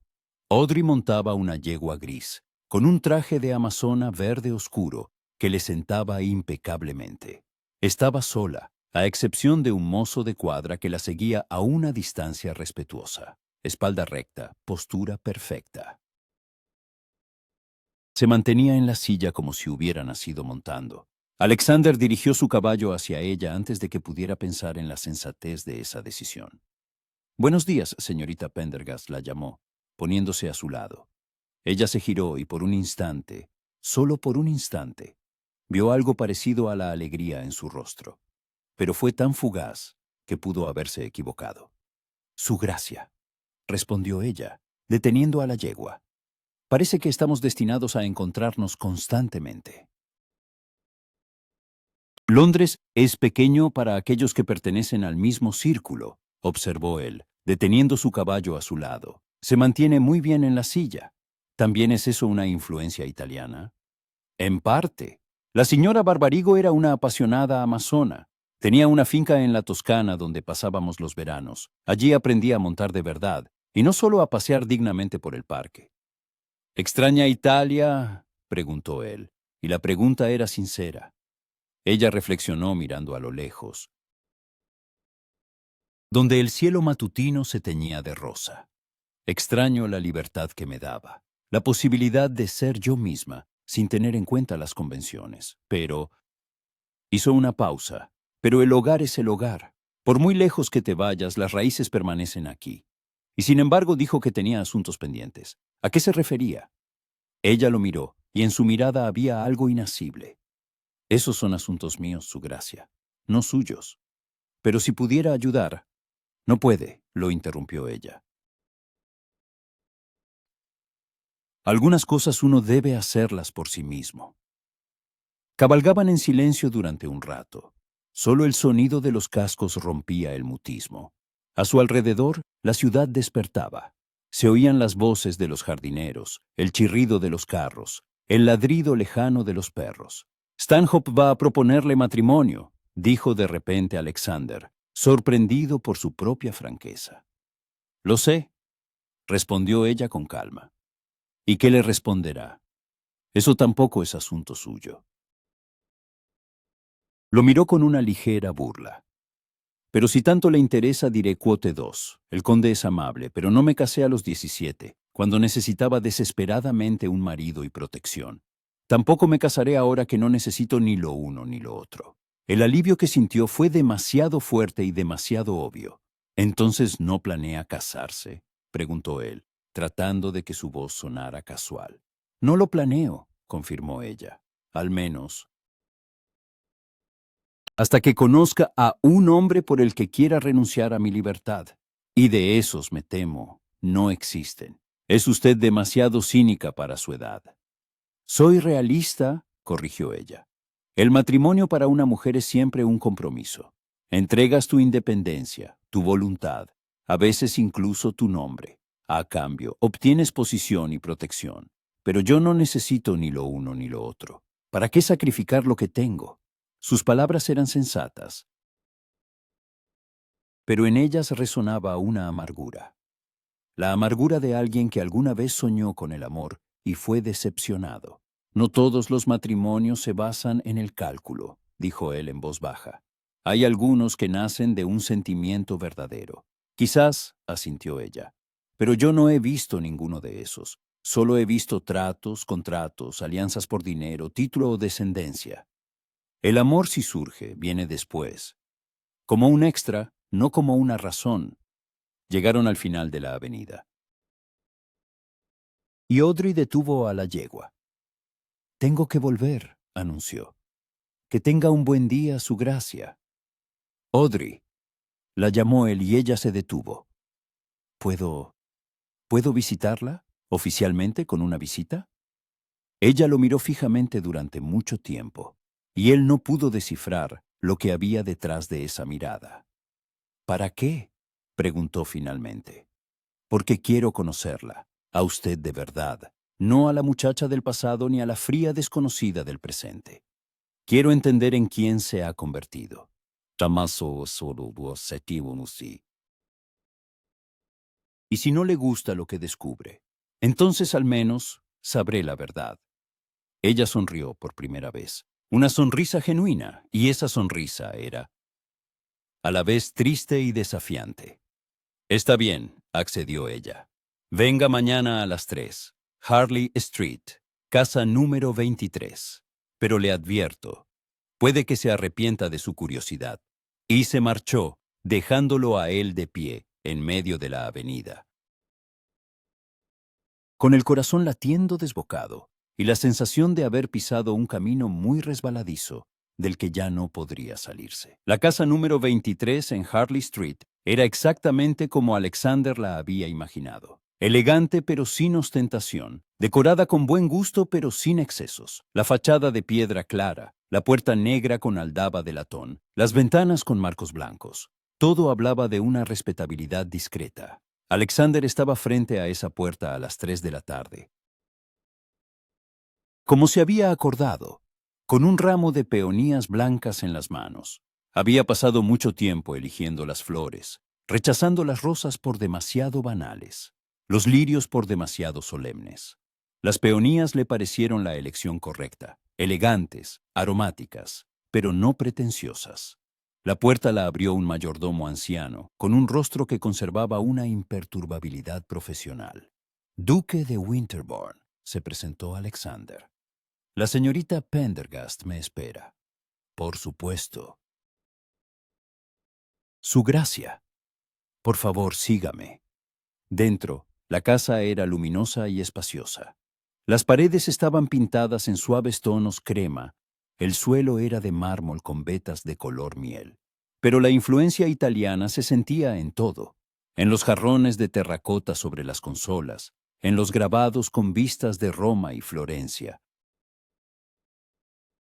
Audrey montaba una yegua gris, con un traje de amazona verde oscuro que le sentaba impecablemente. Estaba sola, a excepción de un mozo de cuadra que la seguía a una distancia respetuosa. Espalda recta, postura perfecta. Se mantenía en la silla como si hubiera nacido montando. Alexander dirigió su caballo hacia ella antes de que pudiera pensar en la sensatez de esa decisión. «Buenos días, señorita Pendergast», la llamó, poniéndose a su lado. Ella se giró y por un instante, solo por un instante, vio algo parecido a la alegría en su rostro. Pero fue tan fugaz que pudo haberse equivocado. «Su gracia», respondió ella, deteniendo a la yegua. «Parece que estamos destinados a encontrarnos constantemente». Londres es pequeño para aquellos que pertenecen al mismo círculo, observó él, deteniendo su caballo a su lado. Se mantiene muy bien en la silla. ¿También es eso una influencia italiana? En parte. La señora Barbarigo era una apasionada amazona. Tenía una finca en la Toscana donde pasábamos los veranos. Allí aprendí a montar de verdad, y no solo a pasear dignamente por el parque. ¿Extraña Italia?, preguntó él, y la pregunta era sincera. Ella reflexionó mirando a lo lejos, donde el cielo matutino se teñía de rosa. Extraño la libertad que me daba, la posibilidad de ser yo misma, sin tener en cuenta las convenciones. Pero hizo una pausa. Pero el hogar es el hogar. Por muy lejos que te vayas, las raíces permanecen aquí. Y sin embargo dijo que tenía asuntos pendientes. ¿A qué se refería? Ella lo miró, y en su mirada había algo inasible. Esos son asuntos míos, su gracia, no suyos. Pero si pudiera ayudar. No puede, lo interrumpió ella. Algunas cosas uno debe hacerlas por sí mismo. Cabalgaban en silencio durante un rato. Solo el sonido de los cascos rompía el mutismo. A su alrededor, la ciudad despertaba. Se oían las voces de los jardineros, el chirrido de los carros, el ladrido lejano de los perros. Stanhope va a proponerle matrimonio, dijo de repente Alexander, sorprendido por su propia franqueza. Lo sé, respondió ella con calma. ¿Y qué le responderá? Eso tampoco es asunto suyo. Lo miró con una ligera burla. Pero si tanto le interesa, diré quote 2. El conde es amable, pero no me casé a los 17, cuando necesitaba desesperadamente un marido y protección. Tampoco me casaré ahora que no necesito ni lo uno ni lo otro. El alivio que sintió fue demasiado fuerte y demasiado obvio. ¿Entonces no planea casarse?, preguntó él, tratando de que su voz sonara casual. No lo planeo, confirmó ella. Al menos hasta que conozca a un hombre por el que quiera renunciar a mi libertad. Y de esos, me temo, no existen. Es usted demasiado cínica para su edad. Soy realista, corrigió ella. El matrimonio para una mujer es siempre un compromiso. Entregas tu independencia, tu voluntad, a veces incluso tu nombre. A cambio, obtienes posición y protección. Pero yo no necesito ni lo uno ni lo otro. ¿Para qué sacrificar lo que tengo? Sus palabras eran sensatas, pero en ellas resonaba una amargura. La amargura de alguien que alguna vez soñó con el amor y fue decepcionado. No todos los matrimonios se basan en el cálculo, dijo él en voz baja. Hay algunos que nacen de un sentimiento verdadero. Quizás, asintió ella, pero yo no he visto ninguno de esos. Solo he visto tratos, contratos, alianzas por dinero, título o descendencia. El amor, si surge, viene después. Como un extra, no como una razón. Llegaron al final de la avenida. Y Audrey detuvo a la yegua. Tengo que volver, anunció. Que tenga un buen día, su gracia. Audrey, la llamó él y ella se detuvo. ¿Puedo visitarla? ¿Oficialmente con una visita? Ella lo miró fijamente durante mucho tiempo, y él no pudo descifrar lo que había detrás de esa mirada. ¿Para qué?, preguntó finalmente. Porque quiero conocerla, a usted de verdad, no a la muchacha del pasado ni a la fría desconocida del presente. Quiero entender en quién se ha convertido. Y si no le gusta lo que descubre, entonces al menos sabré la verdad. Ella sonrió por primera vez, una sonrisa genuina, y esa sonrisa era a la vez triste y desafiante. Está bien, accedió ella. Venga mañana a las 3, Harley Street, casa número 23. Pero le advierto, puede que se arrepienta de su curiosidad. Y se marchó, dejándolo a él de pie, en medio de la avenida. Con el corazón latiendo desbocado, y la sensación de haber pisado un camino muy resbaladizo, del que ya no podría salirse. La casa número 23 en Harley Street era exactamente como Alexander la había imaginado. Elegante pero sin ostentación, decorada con buen gusto pero sin excesos. La fachada de piedra clara, la puerta negra con aldaba de latón, las ventanas con marcos blancos. Todo hablaba de una respetabilidad discreta. Alexander estaba frente a esa puerta a las 3 de la tarde. Como se había acordado, con un ramo de peonías blancas en las manos. Había pasado mucho tiempo eligiendo las flores, rechazando las rosas por demasiado banales, los lirios por demasiado solemnes. Las peonías le parecieron la elección correcta, elegantes, aromáticas, pero no pretenciosas. La puerta la abrió un mayordomo anciano, con un rostro que conservaba una imperturbabilidad profesional. Duque de Winterbourne, se presentó Alexander. La señorita Pendergast me espera. Por supuesto. Su gracia. Por favor, sígame. Dentro, la casa era luminosa y espaciosa. Las paredes estaban pintadas en suaves tonos crema, el suelo era de mármol con vetas de color miel. Pero la influencia italiana se sentía en todo, en los jarrones de terracota sobre las consolas, en los grabados con vistas de Roma y Florencia,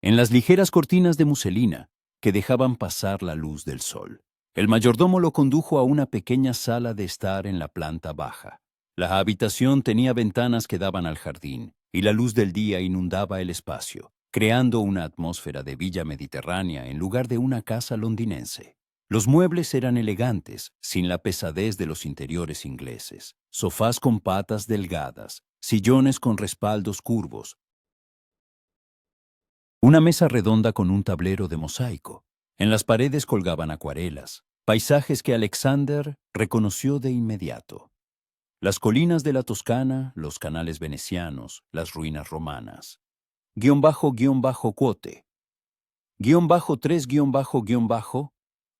en las ligeras cortinas de muselina que dejaban pasar la luz del sol. El mayordomo lo condujo a una pequeña sala de estar en la planta baja. La habitación tenía ventanas que daban al jardín, y la luz del día inundaba el espacio, creando una atmósfera de villa mediterránea en lugar de una casa londinense. Los muebles eran elegantes, sin la pesadez de los interiores ingleses. Sofás con patas delgadas, sillones con respaldos curvos, una mesa redonda con un tablero de mosaico. En las paredes colgaban acuarelas, paisajes que Alexander reconoció de inmediato. Las colinas de la Toscana, los canales venecianos, las ruinas romanas. __quote. _3_,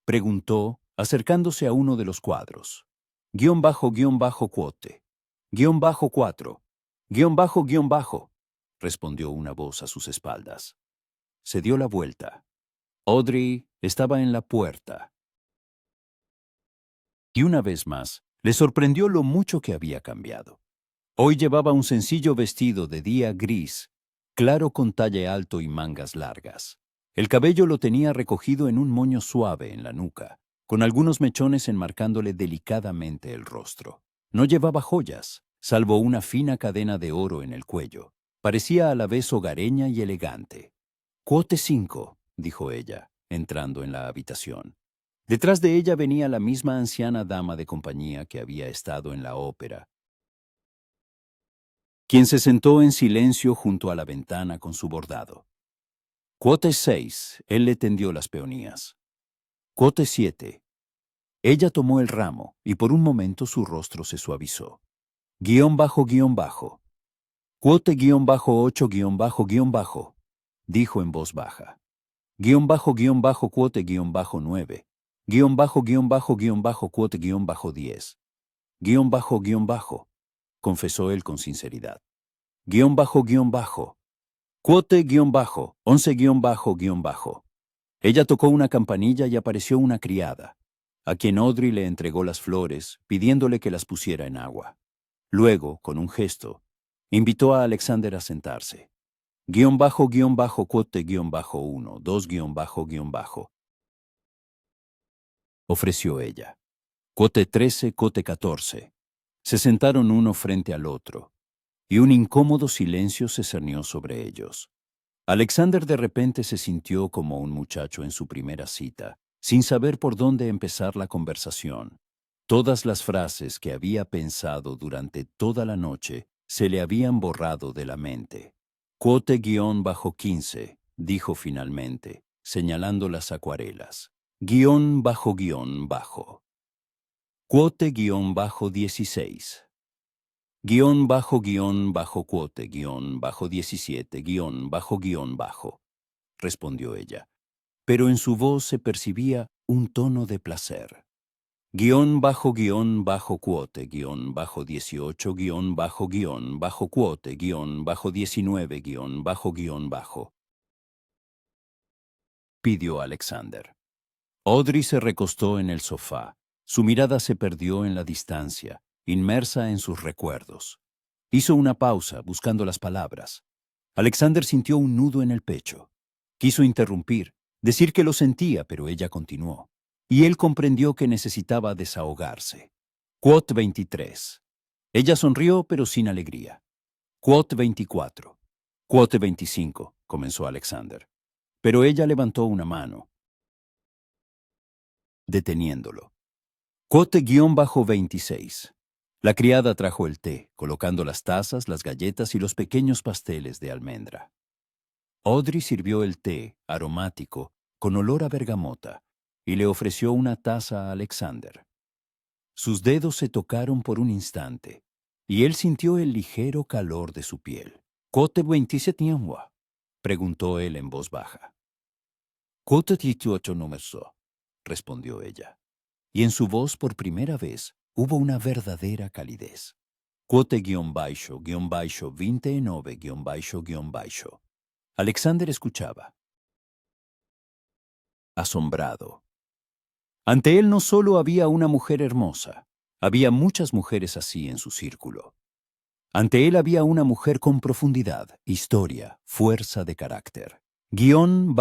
preguntó, acercándose a uno de los cuadros. __quote. _4. Respondió una voz a sus espaldas. Se dio la vuelta. Audrey estaba en la puerta. Y una vez más, le sorprendió lo mucho que había cambiado. Hoy llevaba un sencillo vestido de día gris, claro con talle alto y mangas largas. El cabello lo tenía recogido en un moño suave en la nuca, con algunos mechones enmarcándole delicadamente el rostro. No llevaba joyas, salvo una fina cadena de oro en el cuello. Parecía a la vez hogareña y elegante. Quote 5, dijo ella, entrando en la habitación. Detrás de ella venía la misma anciana dama de compañía que había estado en la ópera, quien se sentó en silencio junto a la ventana con su bordado. Quote 6, él le tendió las peonías. Quote 7. Ella tomó el ramo y por un momento su rostro se suavizó. __. Quote _8__, dijo en voz baja. __quote _9. __quote _10. Confesó él con sinceridad. Quote _11_. Ella tocó una campanilla y apareció una criada, a quien Audrey le entregó las flores, pidiéndole que las pusiera en agua. Luego, con un gesto, invitó a Alexander a sentarse. Quote _1, 2__, ofreció ella. Quote 13, quote 14. Se sentaron uno frente al otro, y un incómodo silencio se cernió sobre ellos. Alexander de repente se sintió como un muchacho en su primera cita, sin saber por dónde empezar la conversación. Todas las frases que había pensado durante toda la noche se le habían borrado de la mente. Quote _15, dijo finalmente, señalando las acuarelas. __. Quote _16. _quote _17 respondió ella, pero en su voz se percibía un tono de placer. Quote _18 quote _19 pidió Alexander. Audrey se recostó en el sofá. Su mirada se perdió en la distancia, inmersa en sus recuerdos. Hizo una pausa, buscando las palabras. Alexander sintió un nudo en el pecho. Quiso interrumpir, decir que lo sentía, pero ella continuó. Y él comprendió que necesitaba desahogarse. Quote 23. Ella sonrió, pero sin alegría. Quote 24. Quote 25, comenzó Alexander. Pero ella levantó una mano, deteniéndolo. Quote _26. La criada trajo el té, colocando las tazas, las galletas y los pequeños pasteles de almendra. Audrey sirvió el té, aromático, con olor a bergamota, y le ofreció una taza a Alexander. Sus dedos se tocaron por un instante, y él sintió el ligero calor de su piel. «¿Quote 27 tiempo?», preguntó él en voz baja. «¿Quote 18 número?», respondió ella, y en su voz por primera vez hubo una verdadera calidez. «Quote-29-29-. Alexander escuchaba, asombrado. Ante él no solo había una mujer hermosa, había muchas mujeres así en su círculo. Ante él había una mujer con profundidad, historia, fuerza de carácter. __quote.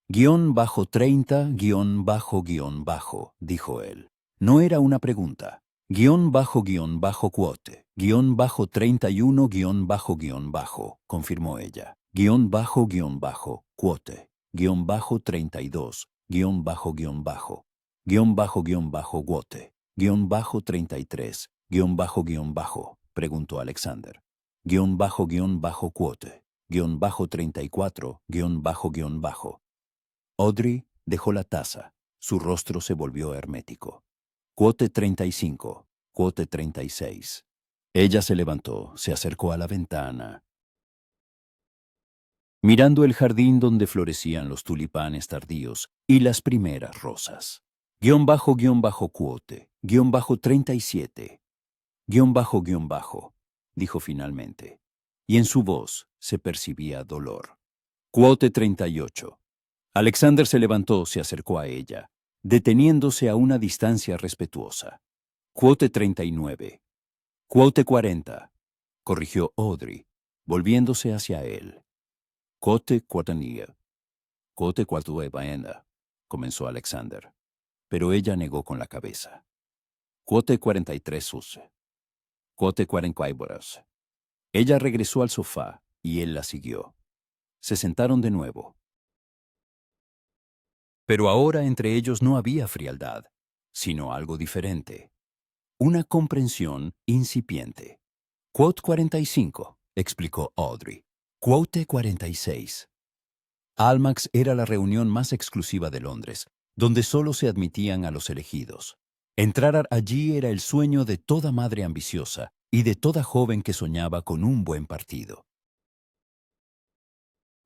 _30__, dijo él. No era una pregunta. __quote. _31__, confirmó ella. __quote. _32__, __quote. _33__, preguntó Alexander. __quote. _34__. Audrey dejó la taza. Su rostro se volvió hermético. Quote 35. Quote 36. Ella se levantó, se acercó a la ventana. Mirando el jardín donde florecían los tulipanes tardíos y las primeras rosas. Quote. 37. Dijo finalmente, y en su voz se percibía dolor. Quote 38. Alexander se levantó, se acercó a ella, deteniéndose a una distancia respetuosa. Quote 39. Quote 40, corrigió Audrey, volviéndose hacia él. Quote 40. Quote 40, comenzó Alexander, pero ella negó con la cabeza. Quote 43 use. Quote 44. Ella regresó al sofá y él la siguió. Se sentaron de nuevo. Pero ahora entre ellos no había frialdad, sino algo diferente. Una comprensión incipiente. Quote 45, explicó Audrey. Quote 46. Almax era la reunión más exclusiva de Londres, donde solo se admitían a los elegidos. Entrar allí era el sueño de toda madre ambiciosa y de toda joven que soñaba con un buen partido.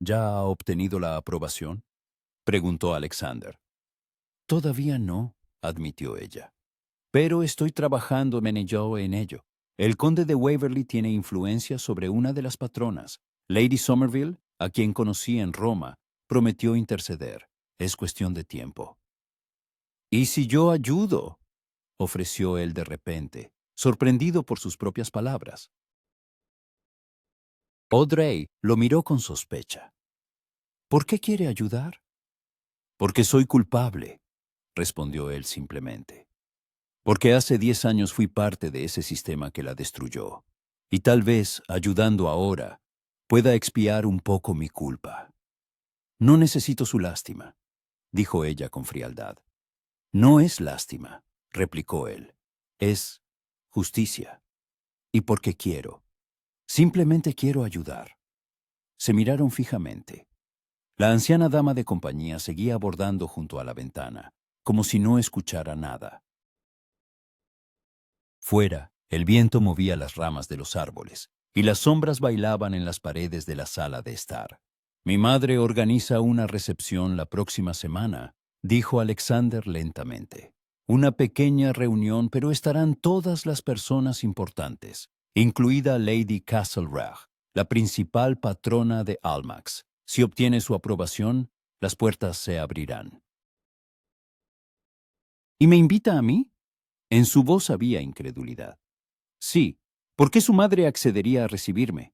¿Ya ha obtenido la aprobación?, preguntó Alexander. Todavía no, admitió ella. Pero estoy trabajando en ello. El conde de Waverley tiene influencia sobre una de las patronas. Lady Somerville, a quien conocí en Roma, prometió interceder. Es cuestión de tiempo. ¿Y si yo ayudo?, ofreció él de repente, sorprendido por sus propias palabras. Audrey lo miró con sospecha. ¿Por qué quiere ayudar? Porque soy culpable, respondió él simplemente. Porque hace 10 años fui parte de ese sistema que la destruyó. Y tal vez, ayudando ahora, pueda expiar un poco mi culpa. No necesito su lástima, dijo ella con frialdad. No es lástima, replicó él. Es justicia. Y porque quiero. Simplemente quiero ayudar. Se miraron fijamente. La anciana dama de compañía seguía bordando junto a la ventana, como si no escuchara nada. Fuera, el viento movía las ramas de los árboles, y las sombras bailaban en las paredes de la sala de estar. Mi madre organiza una recepción la próxima semana, dijo Alexander lentamente. Una pequeña reunión, pero estarán todas las personas importantes, incluida Lady Castlereagh, la principal patrona de Almax. Si obtiene su aprobación, las puertas se abrirán. ¿Y me invita a mí? En su voz había incredulidad. Sí, ¿por qué su madre accedería a recibirme?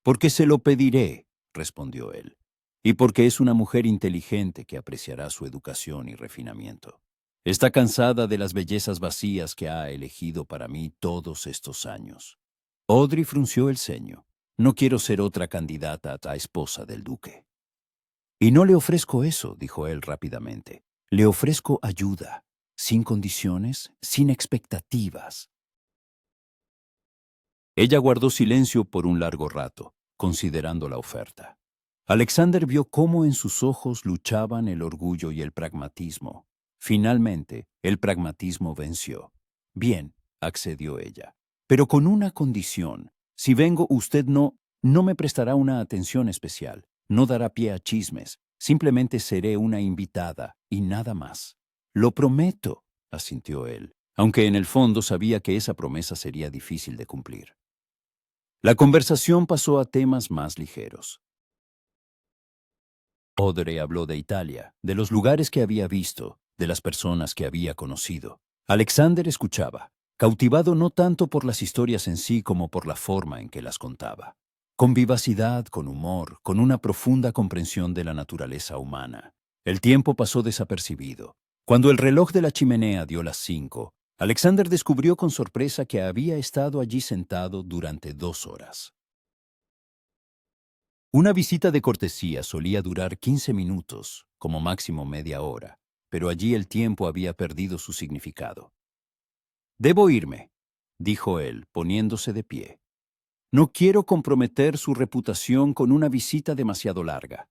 Porque se lo pediré, respondió él, y porque es una mujer inteligente que apreciará su educación y refinamiento. Está cansada de las bellezas vacías que ha elegido para mí todos estos años. Audrey frunció el ceño. No quiero ser otra candidata a esposa del duque. Y no le ofrezco eso, dijo él rápidamente. Le ofrezco ayuda, sin condiciones, sin expectativas. Ella guardó silencio por un largo rato, considerando la oferta. Alexander vio cómo en sus ojos luchaban el orgullo y el pragmatismo. Finalmente, el pragmatismo venció. Bien, accedió ella, pero con una condición. Si vengo, usted no me prestará una atención especial, no dará pie a chismes, simplemente seré una invitada y nada más. Lo prometo, asintió él, aunque en el fondo sabía que esa promesa sería difícil de cumplir. La conversación pasó a temas más ligeros. Audrey habló de Italia, de los lugares que había visto, de las personas que había conocido. Alexander escuchaba, cautivado no tanto por las historias en sí como por la forma en que las contaba. Con vivacidad, con humor, con una profunda comprensión de la naturaleza humana. El tiempo pasó desapercibido. Cuando el reloj de la chimenea dio las 5, Alexander descubrió con sorpresa que había estado allí sentado durante 2 horas. Una visita de cortesía solía durar 15 minutos, como máximo media hora, pero allí el tiempo había perdido su significado. «Debo irme», dijo él, poniéndose de pie. «No quiero comprometer su reputación con una visita demasiado larga».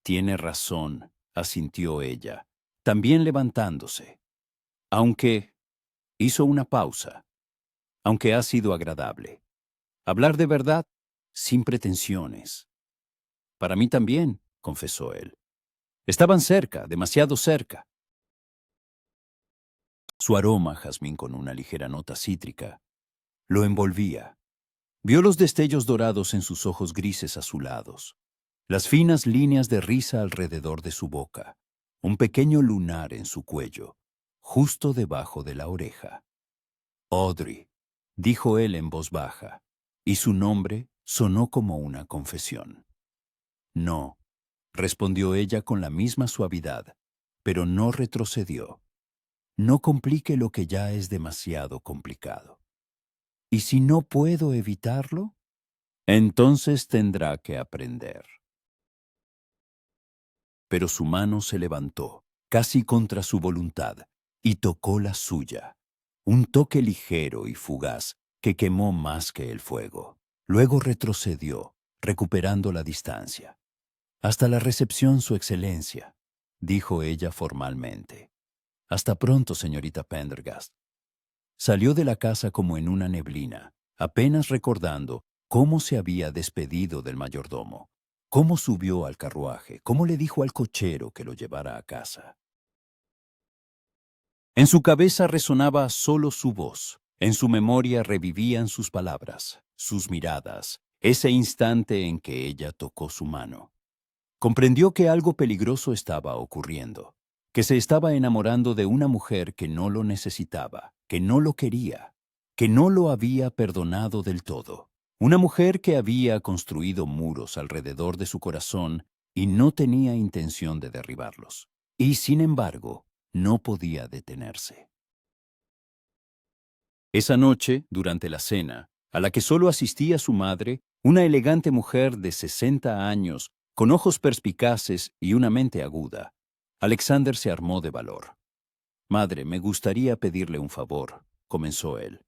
«Tiene razón», asintió ella, también levantándose. «Aunque…» hizo una pausa. «Aunque ha sido agradable. Hablar de verdad, sin pretensiones». «Para mí también», confesó él. Estaban cerca, demasiado cerca. Su aroma, jazmín con una ligera nota cítrica, lo envolvía. Vio los destellos dorados en sus ojos grises azulados, las finas líneas de risa alrededor de su boca, un pequeño lunar en su cuello, justo debajo de la oreja. «Audrey», dijo él en voz baja, y su nombre sonó como una confesión. «No», respondió ella con la misma suavidad, pero no retrocedió. «No complique lo que ya es demasiado complicado. ¿Y si no puedo evitarlo? Entonces tendrá que aprender». Pero su mano se levantó, casi contra su voluntad, y tocó la suya. Un toque ligero y fugaz que quemó más que el fuego. Luego retrocedió, recuperando la distancia. «Hasta la recepción, Su Excelencia», dijo ella formalmente. «Hasta pronto, señorita Pendergast». Salió de la casa como en una neblina, apenas recordando cómo se había despedido del mayordomo, cómo subió al carruaje, cómo le dijo al cochero que lo llevara a casa. En su cabeza resonaba solo su voz, en su memoria revivían sus palabras, sus miradas, ese instante en que ella tocó su mano. Comprendió que algo peligroso estaba ocurriendo, que se estaba enamorando de una mujer que no lo necesitaba, que no lo quería, que no lo había perdonado del todo. Una mujer que había construido muros alrededor de su corazón y no tenía intención de derribarlos. Y, sin embargo, no podía detenerse. Esa noche, durante la cena, a la que solo asistía su madre, una elegante mujer de 60 años, con ojos perspicaces y una mente aguda, Alexander se armó de valor. «Madre, me gustaría pedirle un favor», comenzó él.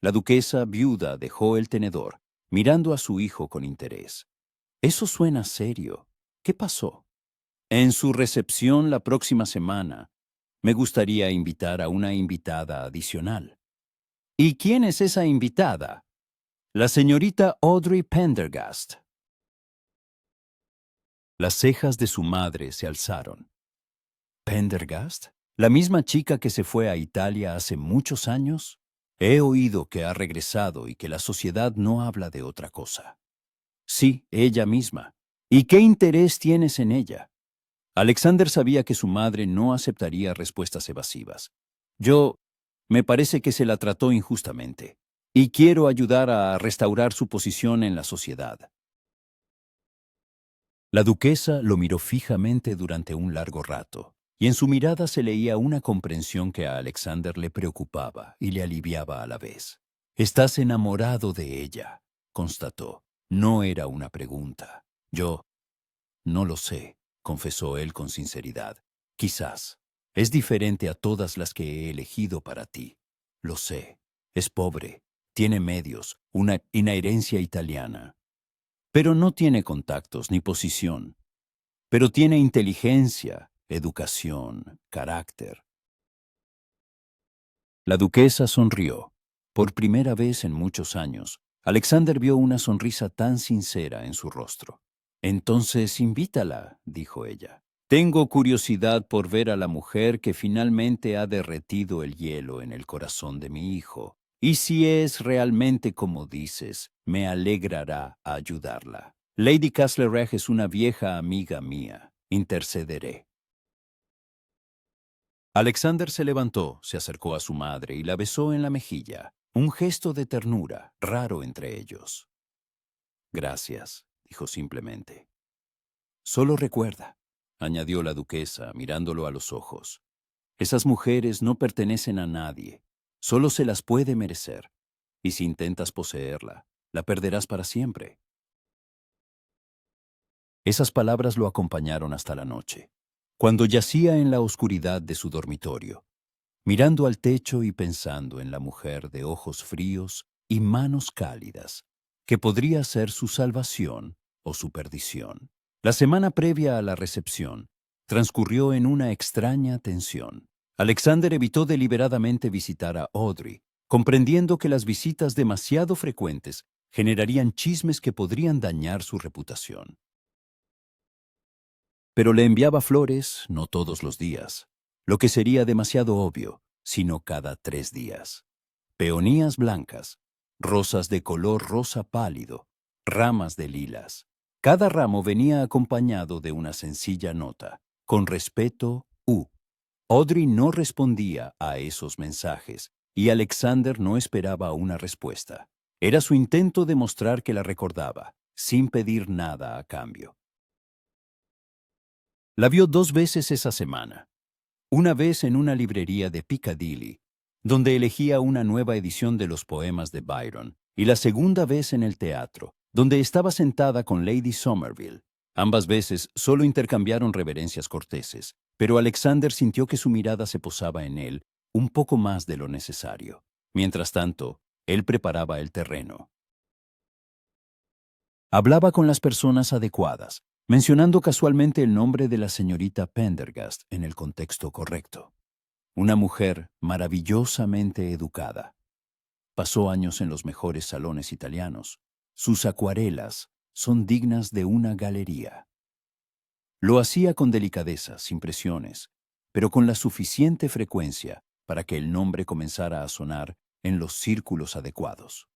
La duquesa, viuda, dejó el tenedor, mirando a su hijo con interés. «Eso suena serio. ¿Qué pasó?» «En su recepción la próxima semana, me gustaría invitar a una invitada adicional». «¿Y quién es esa invitada?» «La señorita Audrey Pendergast». Las cejas de su madre se alzaron. «¿Pendergast? ¿La misma chica que se fue a Italia hace muchos años? He oído que ha regresado y que la sociedad no habla de otra cosa». «Sí, ella misma. ¿Y qué interés tienes en ella?» Alexander sabía que su madre no aceptaría respuestas evasivas. Me parece que se la trató injustamente, y quiero ayudar a restaurar su posición en la sociedad». La duquesa lo miró fijamente durante un largo rato, y en su mirada se leía una comprensión que a Alexander le preocupaba y le aliviaba a la vez. «Estás enamorado de ella», constató. No era una pregunta. «Yo no lo sé», confesó él con sinceridad. «Quizás. Es diferente a todas las que he elegido para ti. Lo sé. Es pobre. Tiene medios, una herencia italiana. pero no tiene contactos ni posición. Pero tiene inteligencia, educación, carácter. La duquesa sonrió. Por primera vez en muchos años, Alexander vio una sonrisa tan sincera en su rostro. Entonces invítala, dijo ella. Tengo curiosidad por ver a la mujer que finalmente ha derretido el hielo en el corazón de mi hijo. Y si es realmente como dices, me alegrará ayudarla. Lady Castlereagh es una vieja amiga mía. Intercederé. Alexander se levantó, se acercó a su madre y la besó en la mejilla, un gesto de ternura, raro entre ellos. Gracias, dijo simplemente. Solo recuerda, añadió la duquesa, mirándolo a los ojos. Esas mujeres no pertenecen a nadie, solo se las puede merecer. Y si intentas poseerla, la perderás para siempre. Esas palabras lo acompañaron hasta la noche, cuando yacía en la oscuridad de su dormitorio, mirando al techo y pensando en la mujer de ojos fríos y manos cálidas, que podría ser su salvación o su perdición. La semana previa a la recepción transcurrió en una extraña tensión. Alexander evitó deliberadamente visitar a Audrey, comprendiendo que las visitas demasiado frecuentes generarían chismes que podrían dañar su reputación. Pero le enviaba flores no todos los días, lo que sería demasiado obvio, sino cada 3 días. Peonías blancas, rosas de color rosa pálido, ramas de lilas. Cada ramo venía acompañado de una sencilla nota, con respeto, U. Audrey no respondía a esos mensajes, y Alexander no esperaba una respuesta. Era su intento de mostrar que la recordaba, sin pedir nada a cambio. La vio 2 veces esa semana. Una vez en una librería de Piccadilly, donde elegía una nueva edición de los poemas de Byron, y la segunda vez en el teatro, donde estaba sentada con Lady Somerville. Ambas veces solo intercambiaron reverencias corteses, pero Alexander sintió que su mirada se posaba en él un poco más de lo necesario. Mientras tanto, él preparaba el terreno. Hablaba con las personas adecuadas, mencionando casualmente el nombre de la señorita Pendergast en el contexto correcto. Una mujer maravillosamente educada. Pasó años en los mejores salones italianos. Sus acuarelas son dignas de una galería. Lo hacía con delicadeza, sin presiones, pero con la suficiente frecuencia para que el nombre comenzara a sonar en los círculos adecuados.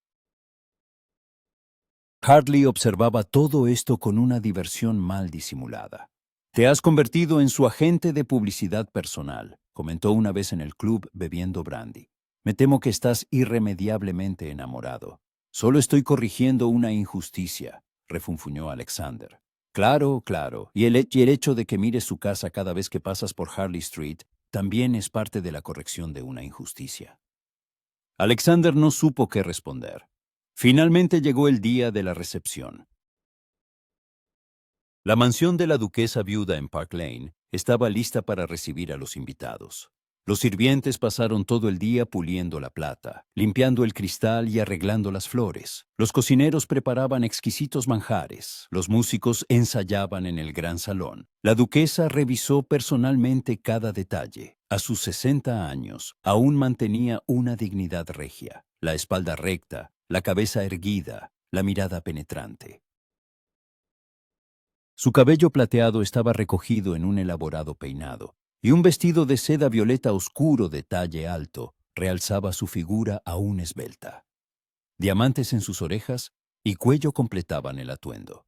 Hartley observaba todo esto con una diversión mal disimulada. Te has convertido en su agente de publicidad personal, comentó una vez en el club bebiendo brandy. Me temo que estás irremediablemente enamorado. Solo estoy corrigiendo una injusticia, refunfuñó Alexander. Claro, claro, y el hecho de que mires su casa cada vez que pasas por Harley Street también es parte de la corrección de una injusticia. Alexander no supo qué responder. Finalmente llegó el día de la recepción. La mansión de la duquesa viuda en Park Lane estaba lista para recibir a los invitados. Los sirvientes pasaron todo el día puliendo la plata, limpiando el cristal y arreglando las flores. Los cocineros preparaban exquisitos manjares. Los músicos ensayaban en el gran salón. La duquesa revisó personalmente cada detalle. A sus 60 años, aún mantenía una dignidad regia, la espalda recta, la cabeza erguida, la mirada penetrante. Su cabello plateado estaba recogido en un elaborado peinado, y un vestido de seda violeta oscuro de talle alto realzaba su figura aún esbelta. Diamantes en sus orejas y cuello completaban el atuendo.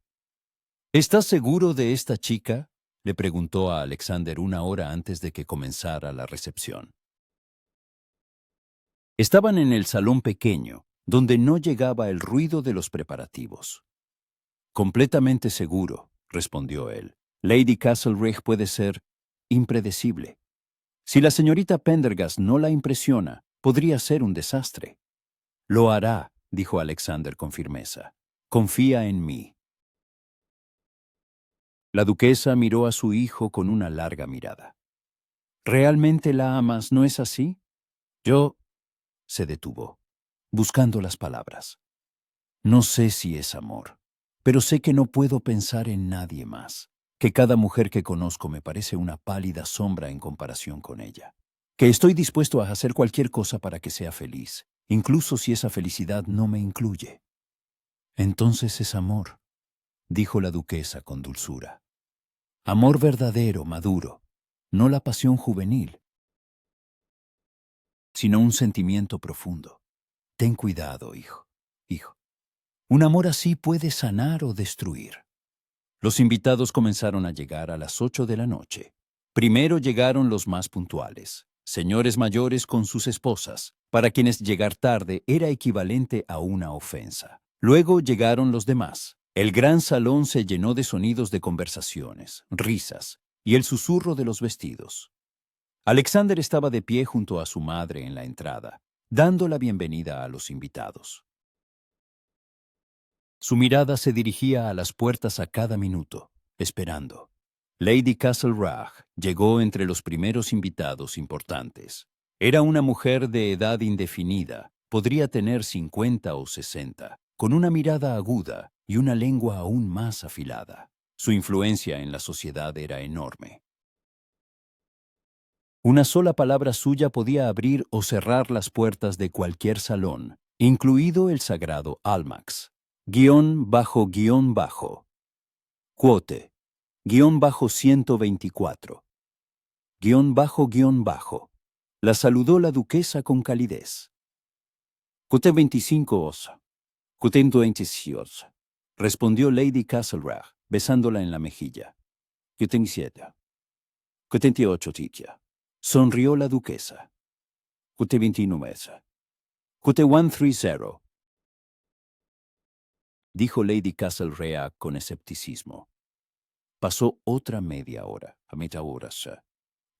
¿Estás seguro de esta chica?, le preguntó a Alexander una hora antes de que comenzara la recepción. Estaban en el salón pequeño, donde no llegaba el ruido de los preparativos. Completamente seguro, respondió él. Lady Castlereagh puede ser impredecible. Si la señorita Pendergast no la impresiona, podría ser un desastre. Lo hará, dijo Alexander con firmeza. Confía en mí. La duquesa miró a su hijo con una larga mirada. ¿Realmente la amas, no es así? Yo... Se detuvo, buscando las palabras. No sé si es amor, pero sé que no puedo pensar en nadie más, que cada mujer que conozco me parece una pálida sombra en comparación con ella, que estoy dispuesto a hacer cualquier cosa para que sea feliz, incluso si esa felicidad no me incluye. Entonces es amor, dijo la duquesa con dulzura. Amor verdadero, maduro, no la pasión juvenil, sino un sentimiento profundo. Ten cuidado, hijo. Un amor así puede sanar o destruir. Los invitados comenzaron a llegar a las 8 de la noche. Primero llegaron los más puntuales, señores mayores con sus esposas, para quienes llegar tarde era equivalente a una ofensa. Luego llegaron los demás. El gran salón se llenó de sonidos de conversaciones, risas y el susurro de los vestidos. Alexander estaba de pie junto a su madre en la entrada, dando la bienvenida a los invitados. Su mirada se dirigía a las puertas a cada minuto, esperando. Lady Castlereagh llegó entre los primeros invitados importantes. Era una mujer de edad indefinida, podría tener 50 o 60, con una mirada aguda y una lengua aún más afilada. Su influencia en la sociedad era enorme. Una sola palabra suya podía abrir o cerrar las puertas de cualquier salón, incluido el sagrado Almax. __, quote, _124, __. La saludó la duquesa con calidez. Quote 25 osa, quote 26, respondió Lady Castlereagh, besándola en la mejilla. Quote 27, quote 28 titia. Sonrió la duquesa. Quote 29, quote 130. Dijo Lady Castlereagh con escepticismo. Pasó otra media hora, a media hora.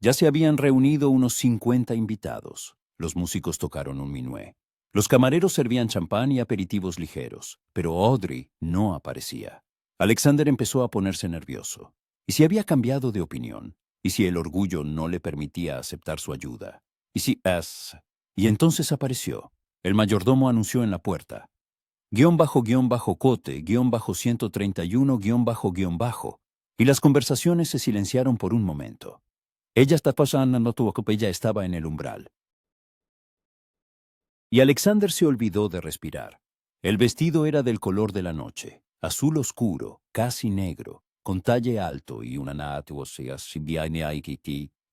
Ya se habían reunido unos 50 invitados. Los músicos tocaron un minué. Los camareros servían champán y aperitivos ligeros, pero Audrey no aparecía. Alexander empezó a ponerse nervioso. ¿Y si había cambiado de opinión? ¿Y si el orgullo no le permitía aceptar su ayuda? ¿Y si es? Y entonces apareció. El mayordomo anunció en la puerta. __cote, _131, y las conversaciones se silenciaron por un momento. Ella está pasando, no tuvo que ella estaba en el umbral. Y Alexander se olvidó de respirar. El vestido era del color de la noche, azul oscuro, casi negro, con talle alto y una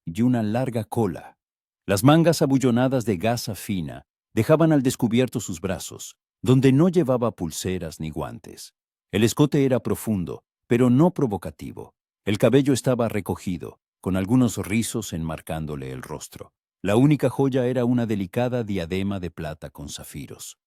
y una larga cola. Las mangas abullonadas de gasa fina dejaban al descubierto sus brazos, donde no llevaba pulseras ni guantes. El escote era profundo, pero no provocativo. El cabello estaba recogido, con algunos rizos enmarcándole el rostro. La única joya era una delicada diadema de plata con zafiros,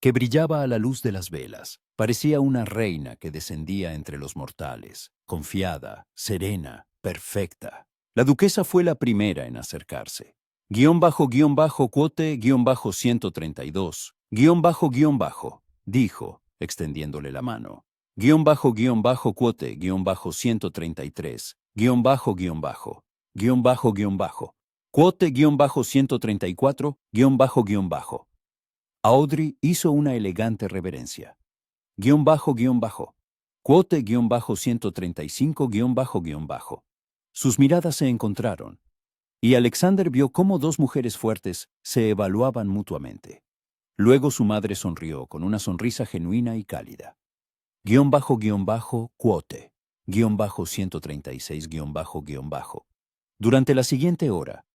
que brillaba a la luz de las velas. Parecía una reina que descendía entre los mortales, confiada, serena, perfecta. La duquesa fue la primera en acercarse. __quote, _132, __, dijo, extendiéndole la mano. __quote, _133, __, quote, _134, Audrey hizo una elegante reverencia. Quote, _135, Sus miradas se encontraron, y Alexander vio cómo dos mujeres fuertes se evaluaban mutuamente. Luego su madre sonrió con una sonrisa genuina y cálida. Quote, _136, Durante la siguiente hora,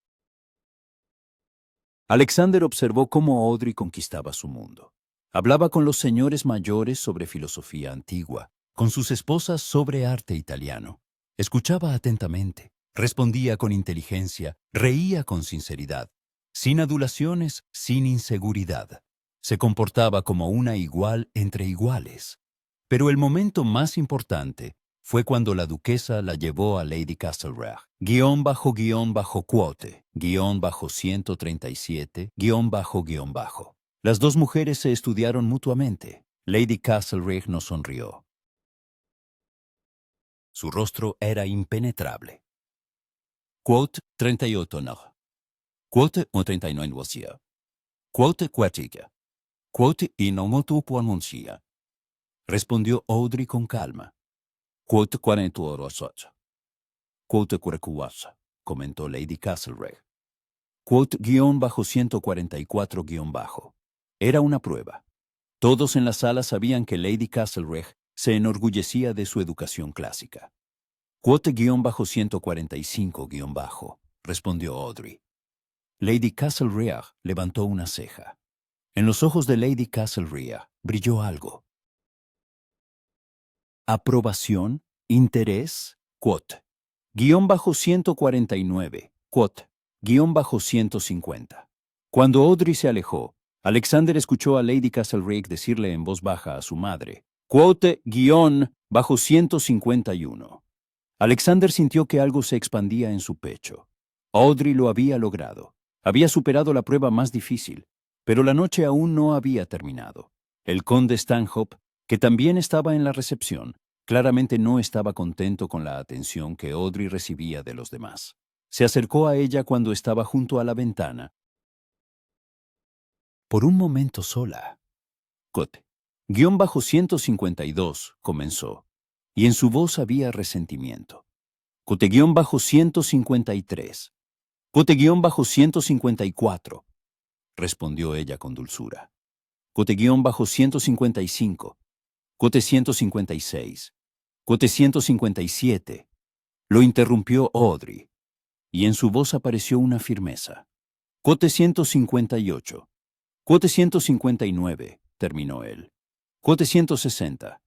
Alexander observó cómo Audrey conquistaba su mundo. Hablaba con los señores mayores sobre filosofía antigua, con sus esposas sobre arte italiano. Escuchaba atentamente, respondía con inteligencia, reía con sinceridad, sin adulaciones, sin inseguridad. Se comportaba como una igual entre iguales. Pero el momento más importante fue cuando la duquesa la llevó a Lady Castlereagh, __quote, _137, _. Las dos mujeres se estudiaron mutuamente. Lady Castlereagh no sonrió. Su rostro era impenetrable. Quote 38 no. Quote 39 wasia. Quote 40. Quote y no motu pronuncia. respondió Audrey con calma. Quote 48. Quote 44, comentó Lady Castlereagh. Quote _144_. Era una prueba. Todos en la sala sabían que Lady Castlereagh se enorgullecía de su educación clásica. Quote _145_, respondió Audrey. Lady Castlereagh levantó una ceja. En los ojos de Lady Castlereagh brilló algo. Aprobación, interés, quote, _149, quote, _150. Cuando Audrey se alejó, Alexander escuchó a Lady Castlereagh decirle en voz baja a su madre, quote, _151. Alexander sintió que algo se expandía en su pecho. Audrey lo había logrado. Había superado la prueba más difícil, pero la noche aún no había terminado. El conde Stanhope, que también estaba en la recepción, claramente no estaba contento con la atención que Audrey recibía de los demás. Se acercó a ella cuando estaba junto a la ventana. Por un momento sola. Cote. _152, comenzó, y en su voz había resentimiento. Cote _153. Cote _154, respondió ella con dulzura. Cote _155. Cote 156. Cote 157. Lo interrumpió Audrey, y en su voz apareció una firmeza. Cote 158. Cote 159, terminó él. Cote 160.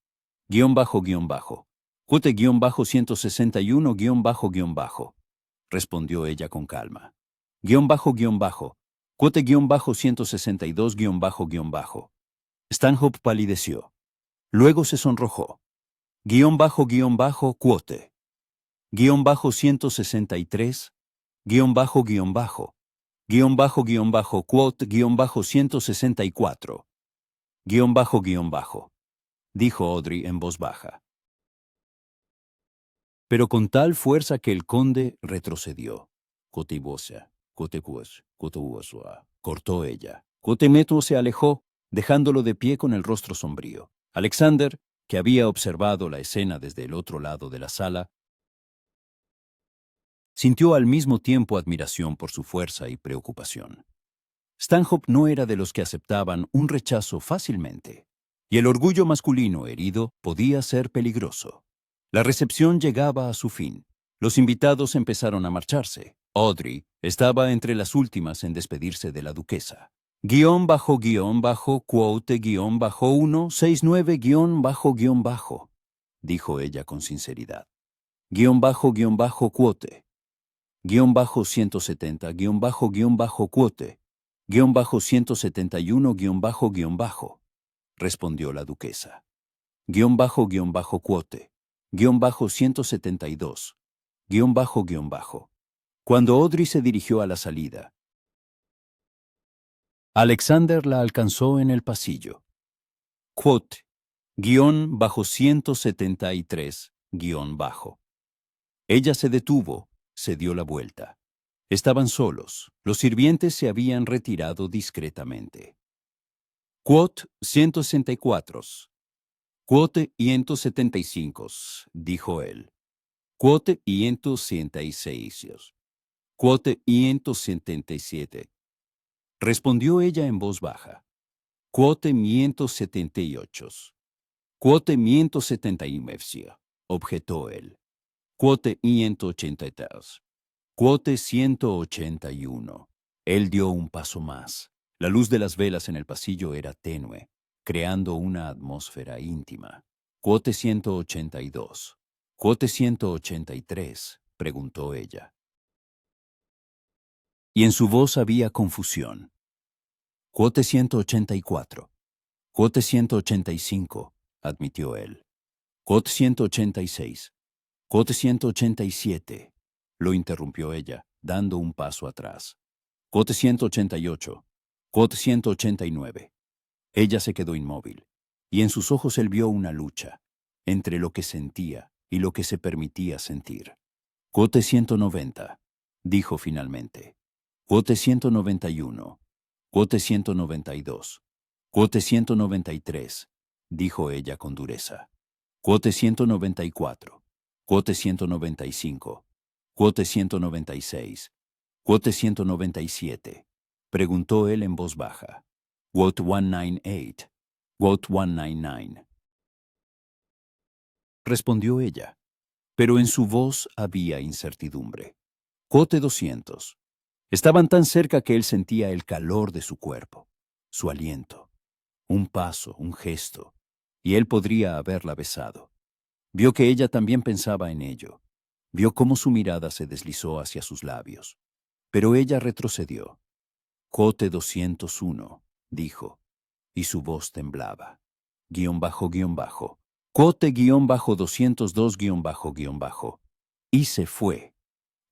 __. Cote _161 __, respondió ella con calma. __. Cote _162 __. Stanhope palideció. Luego se sonrojó. __, _163, quote, _164, dijo Audrey en voz baja. Pero con tal fuerza que el conde retrocedió. Cotibosa, cotecuas, cotuosua, cortó ella. Cotemeto se alejó, dejándolo de pie con el rostro sombrío. Alexander, que había observado la escena desde el otro lado de la sala, sintió al mismo tiempo admiración por su fuerza y preocupación. Stanhope no era de los que aceptaban un rechazo fácilmente, y el orgullo masculino herido podía ser peligroso. La recepción llegaba a su fin. Los invitados empezaron a marcharse. Audrey estaba entre las últimas en despedirse de la duquesa. Quote, 169 dijo ella con sinceridad. Quote, 170 quote, 171 respondió la duquesa. Quote, 172 Cuando Audrey se dirigió a la salida, Alexander la alcanzó en el pasillo. Quote, _173 Ella se detuvo, se dio la vuelta. Estaban solos. Los sirvientes se habían retirado discretamente. Quote 164. Quote 175, dijo él. Quote 166. Quote 177. Respondió ella en voz baja. Quote 178. Quote 179, objetó él. Quote 183. Quote 181. Él dio un paso más. La luz de las velas en el pasillo era tenue, creando una atmósfera íntima. Quote 182. Quote 183, preguntó ella. Y en su voz había confusión. Quote 184. Quote 185, admitió él. Quote 186. Quote 187, lo interrumpió ella, dando un paso atrás. Quote 188. Quote 189. Ella se quedó inmóvil, y en sus ojos él vio una lucha entre lo que sentía y lo que se permitía sentir. Quote 190, dijo finalmente. Quote 191. Quote 192. Quote 193. dijo ella con dureza. Quote 194. Quote 195. Quote 196. Quote 197. Preguntó él en voz baja. Quote 198. Quote 199. Respondió ella, pero en su voz había incertidumbre. Quote 200. Estaban tan cerca que él sentía el calor de su cuerpo, su aliento, un paso, un gesto, y él podría haberla besado. Vio que ella también pensaba en ello. Vio cómo su mirada se deslizó hacia sus labios. Pero ella retrocedió. Quote 201, dijo, y su voz temblaba. Guión bajo, guión bajo. Quote guión bajo 202 guión bajo, guión bajo. Y se fue,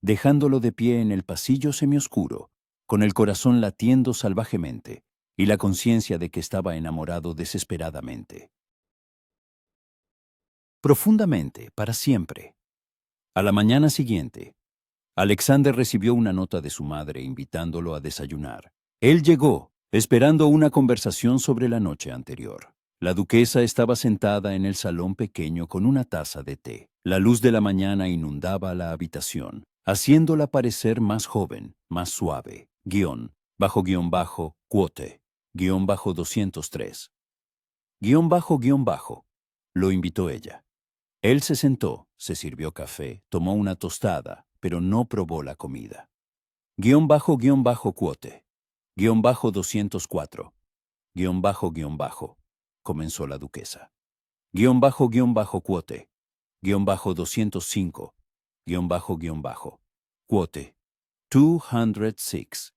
dejándolo de pie en el pasillo semioscuro, con el corazón latiendo salvajemente y la conciencia de que estaba enamorado desesperadamente. Profundamente, para siempre. A la mañana siguiente, Alexander recibió una nota de su madre invitándolo a desayunar. Él llegó, esperando una conversación sobre la noche anterior. La duquesa estaba sentada en el salón pequeño con una taza de té. La luz de la mañana inundaba la habitación, haciéndola parecer más joven, más suave. Guión bajo, quote, guión bajo 203. Guión bajo, lo invitó ella. Él se sentó, se sirvió café, tomó una tostada, pero no probó la comida. Guión bajo, quote. Guión bajo 204. Guión bajo, comenzó la duquesa. Guión bajo, quote. Guión bajo 205. Guión bajo, quote. 206.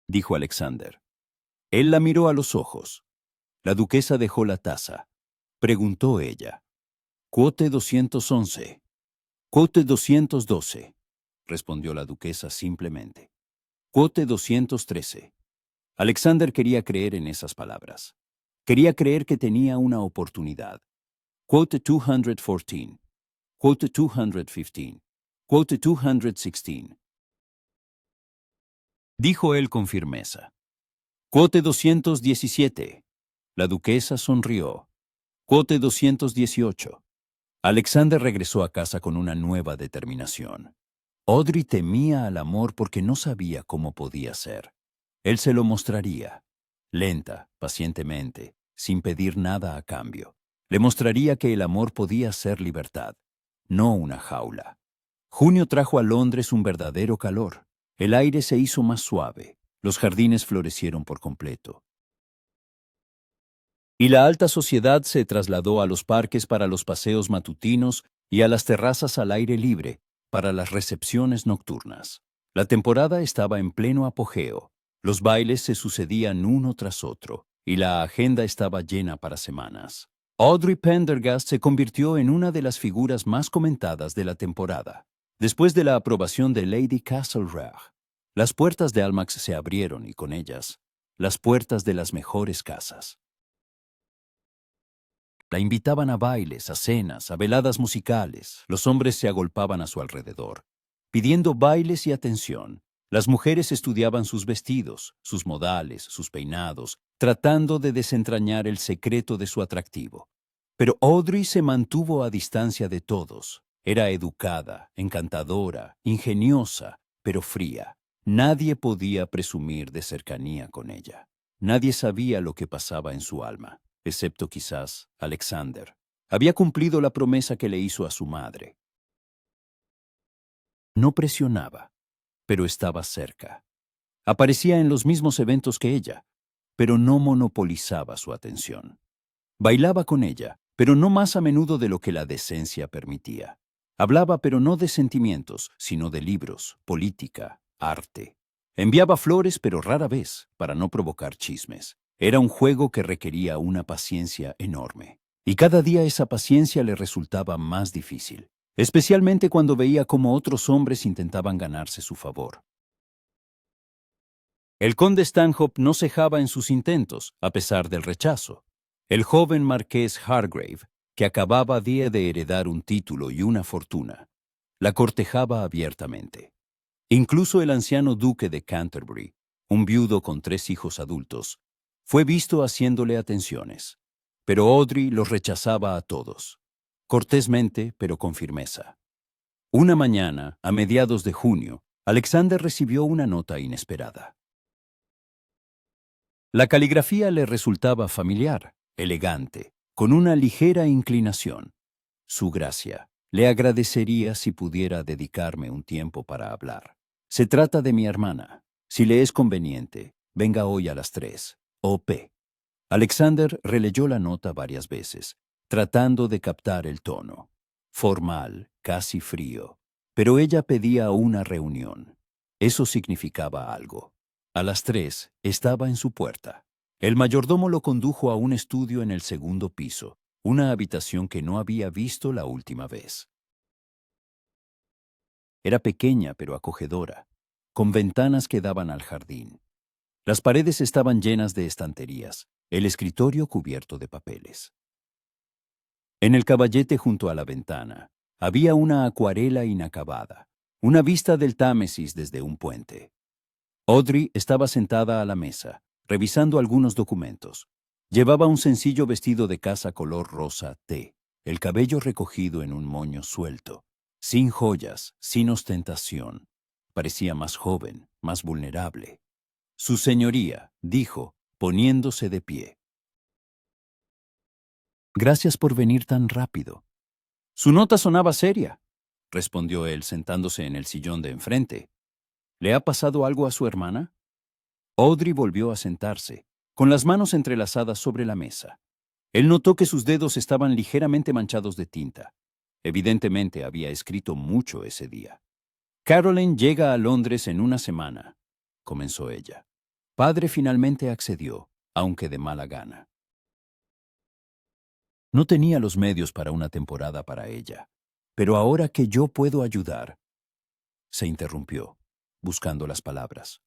Dijo Alexander. Él la miró a los ojos. La duquesa dejó la taza. Preguntó ella. Quote 211. Quote 212. Respondió la duquesa simplemente. Quote 213. Alexander quería creer en esas palabras. Quería creer que tenía una oportunidad. Quote 214. Quote 215. Quote 216. Dijo él con firmeza. Quote 217. La duquesa sonrió. Quote 218. Alexander regresó a casa con una nueva determinación. Audrey temía al amor porque no sabía cómo podía ser. Él se lo mostraría, lenta, pacientemente, sin pedir nada a cambio. Le mostraría que el amor podía ser libertad, no una jaula. Junio trajo a Londres un verdadero calor. El aire se hizo más suave, los jardines florecieron por completo. Y la alta sociedad se trasladó a los parques para los paseos matutinos y a las terrazas al aire libre para las recepciones nocturnas. La temporada estaba en pleno apogeo. Los bailes se sucedían uno tras otro, y la agenda estaba llena para semanas. Audrey Pendergast se convirtió en una de las figuras más comentadas de la temporada. Después de la aprobación de Lady Castlereagh, las puertas de Almax se abrieron y con ellas, las puertas de las mejores casas. La invitaban a bailes, a cenas, a veladas musicales. Los hombres se agolpaban a su alrededor, pidiendo bailes y atención. Las mujeres estudiaban sus vestidos, sus modales, sus peinados, tratando de desentrañar el secreto de su atractivo. Pero Audrey se mantuvo a distancia de todos. Era educada, encantadora, ingeniosa, pero fría. Nadie podía presumir de cercanía con ella. Nadie sabía lo que pasaba en su alma, excepto quizás Alexander. Había cumplido la promesa que le hizo a su madre. No presionaba, pero estaba cerca. Aparecía en los mismos eventos que ella, pero no monopolizaba su atención. Bailaba con ella, pero no más a menudo de lo que la decencia permitía. Hablaba, pero no de sentimientos, sino de libros, política, arte. Enviaba flores, pero rara vez, para no provocar chismes. Era un juego que requería una paciencia enorme. Y cada día esa paciencia le resultaba más difícil, especialmente cuando veía cómo otros hombres intentaban ganarse su favor. El conde Stanhope no cejaba en sus intentos, a pesar del rechazo. El joven marqués Hargrave, que acababa de heredar un título y una fortuna, la cortejaba abiertamente. Incluso el anciano duque de Canterbury, un viudo con 3 hijos adultos, Fue visto haciéndole atenciones, pero Audrey los rechazaba a todos, cortésmente pero con firmeza. Una mañana, a mediados de junio, Alexander recibió una nota inesperada. La caligrafía le resultaba familiar, elegante, con una ligera inclinación. Su gracia. Le agradecería si pudiera dedicarme un tiempo para hablar. Se trata de mi hermana. Si le es conveniente, venga hoy a las 3. O.P. Alexander releyó la nota varias veces, tratando de captar el tono. Formal, casi frío. Pero ella pedía una reunión. Eso significaba algo. A las 3 estaba en su puerta. El mayordomo lo condujo a un estudio en el segundo piso, una habitación que no había visto la última vez. Era pequeña pero acogedora, con ventanas que daban al jardín. Las paredes estaban llenas de estanterías, el escritorio cubierto de papeles. En el caballete junto a la ventana había una acuarela inacabada, una vista del Támesis desde un puente. Audrey estaba sentada a la mesa, revisando algunos documentos. Llevaba un sencillo vestido de casa color rosa té, el cabello recogido en un moño suelto, sin joyas, sin ostentación. Parecía más joven, más vulnerable. Su señoría, dijo, poniéndose de pie. Gracias por venir tan rápido. Su nota sonaba seria, respondió él sentándose en el sillón de enfrente. ¿Le ha pasado algo a su hermana? Audrey volvió a sentarse, con las manos entrelazadas sobre la mesa. Él notó que sus dedos estaban ligeramente manchados de tinta. Evidentemente había escrito mucho ese día. Caroline llega a Londres en una semana, comenzó ella. Padre finalmente accedió, aunque de mala gana. No tenía los medios para una temporada para ella. Pero ahora que yo puedo ayudar, se interrumpió, buscando las palabras.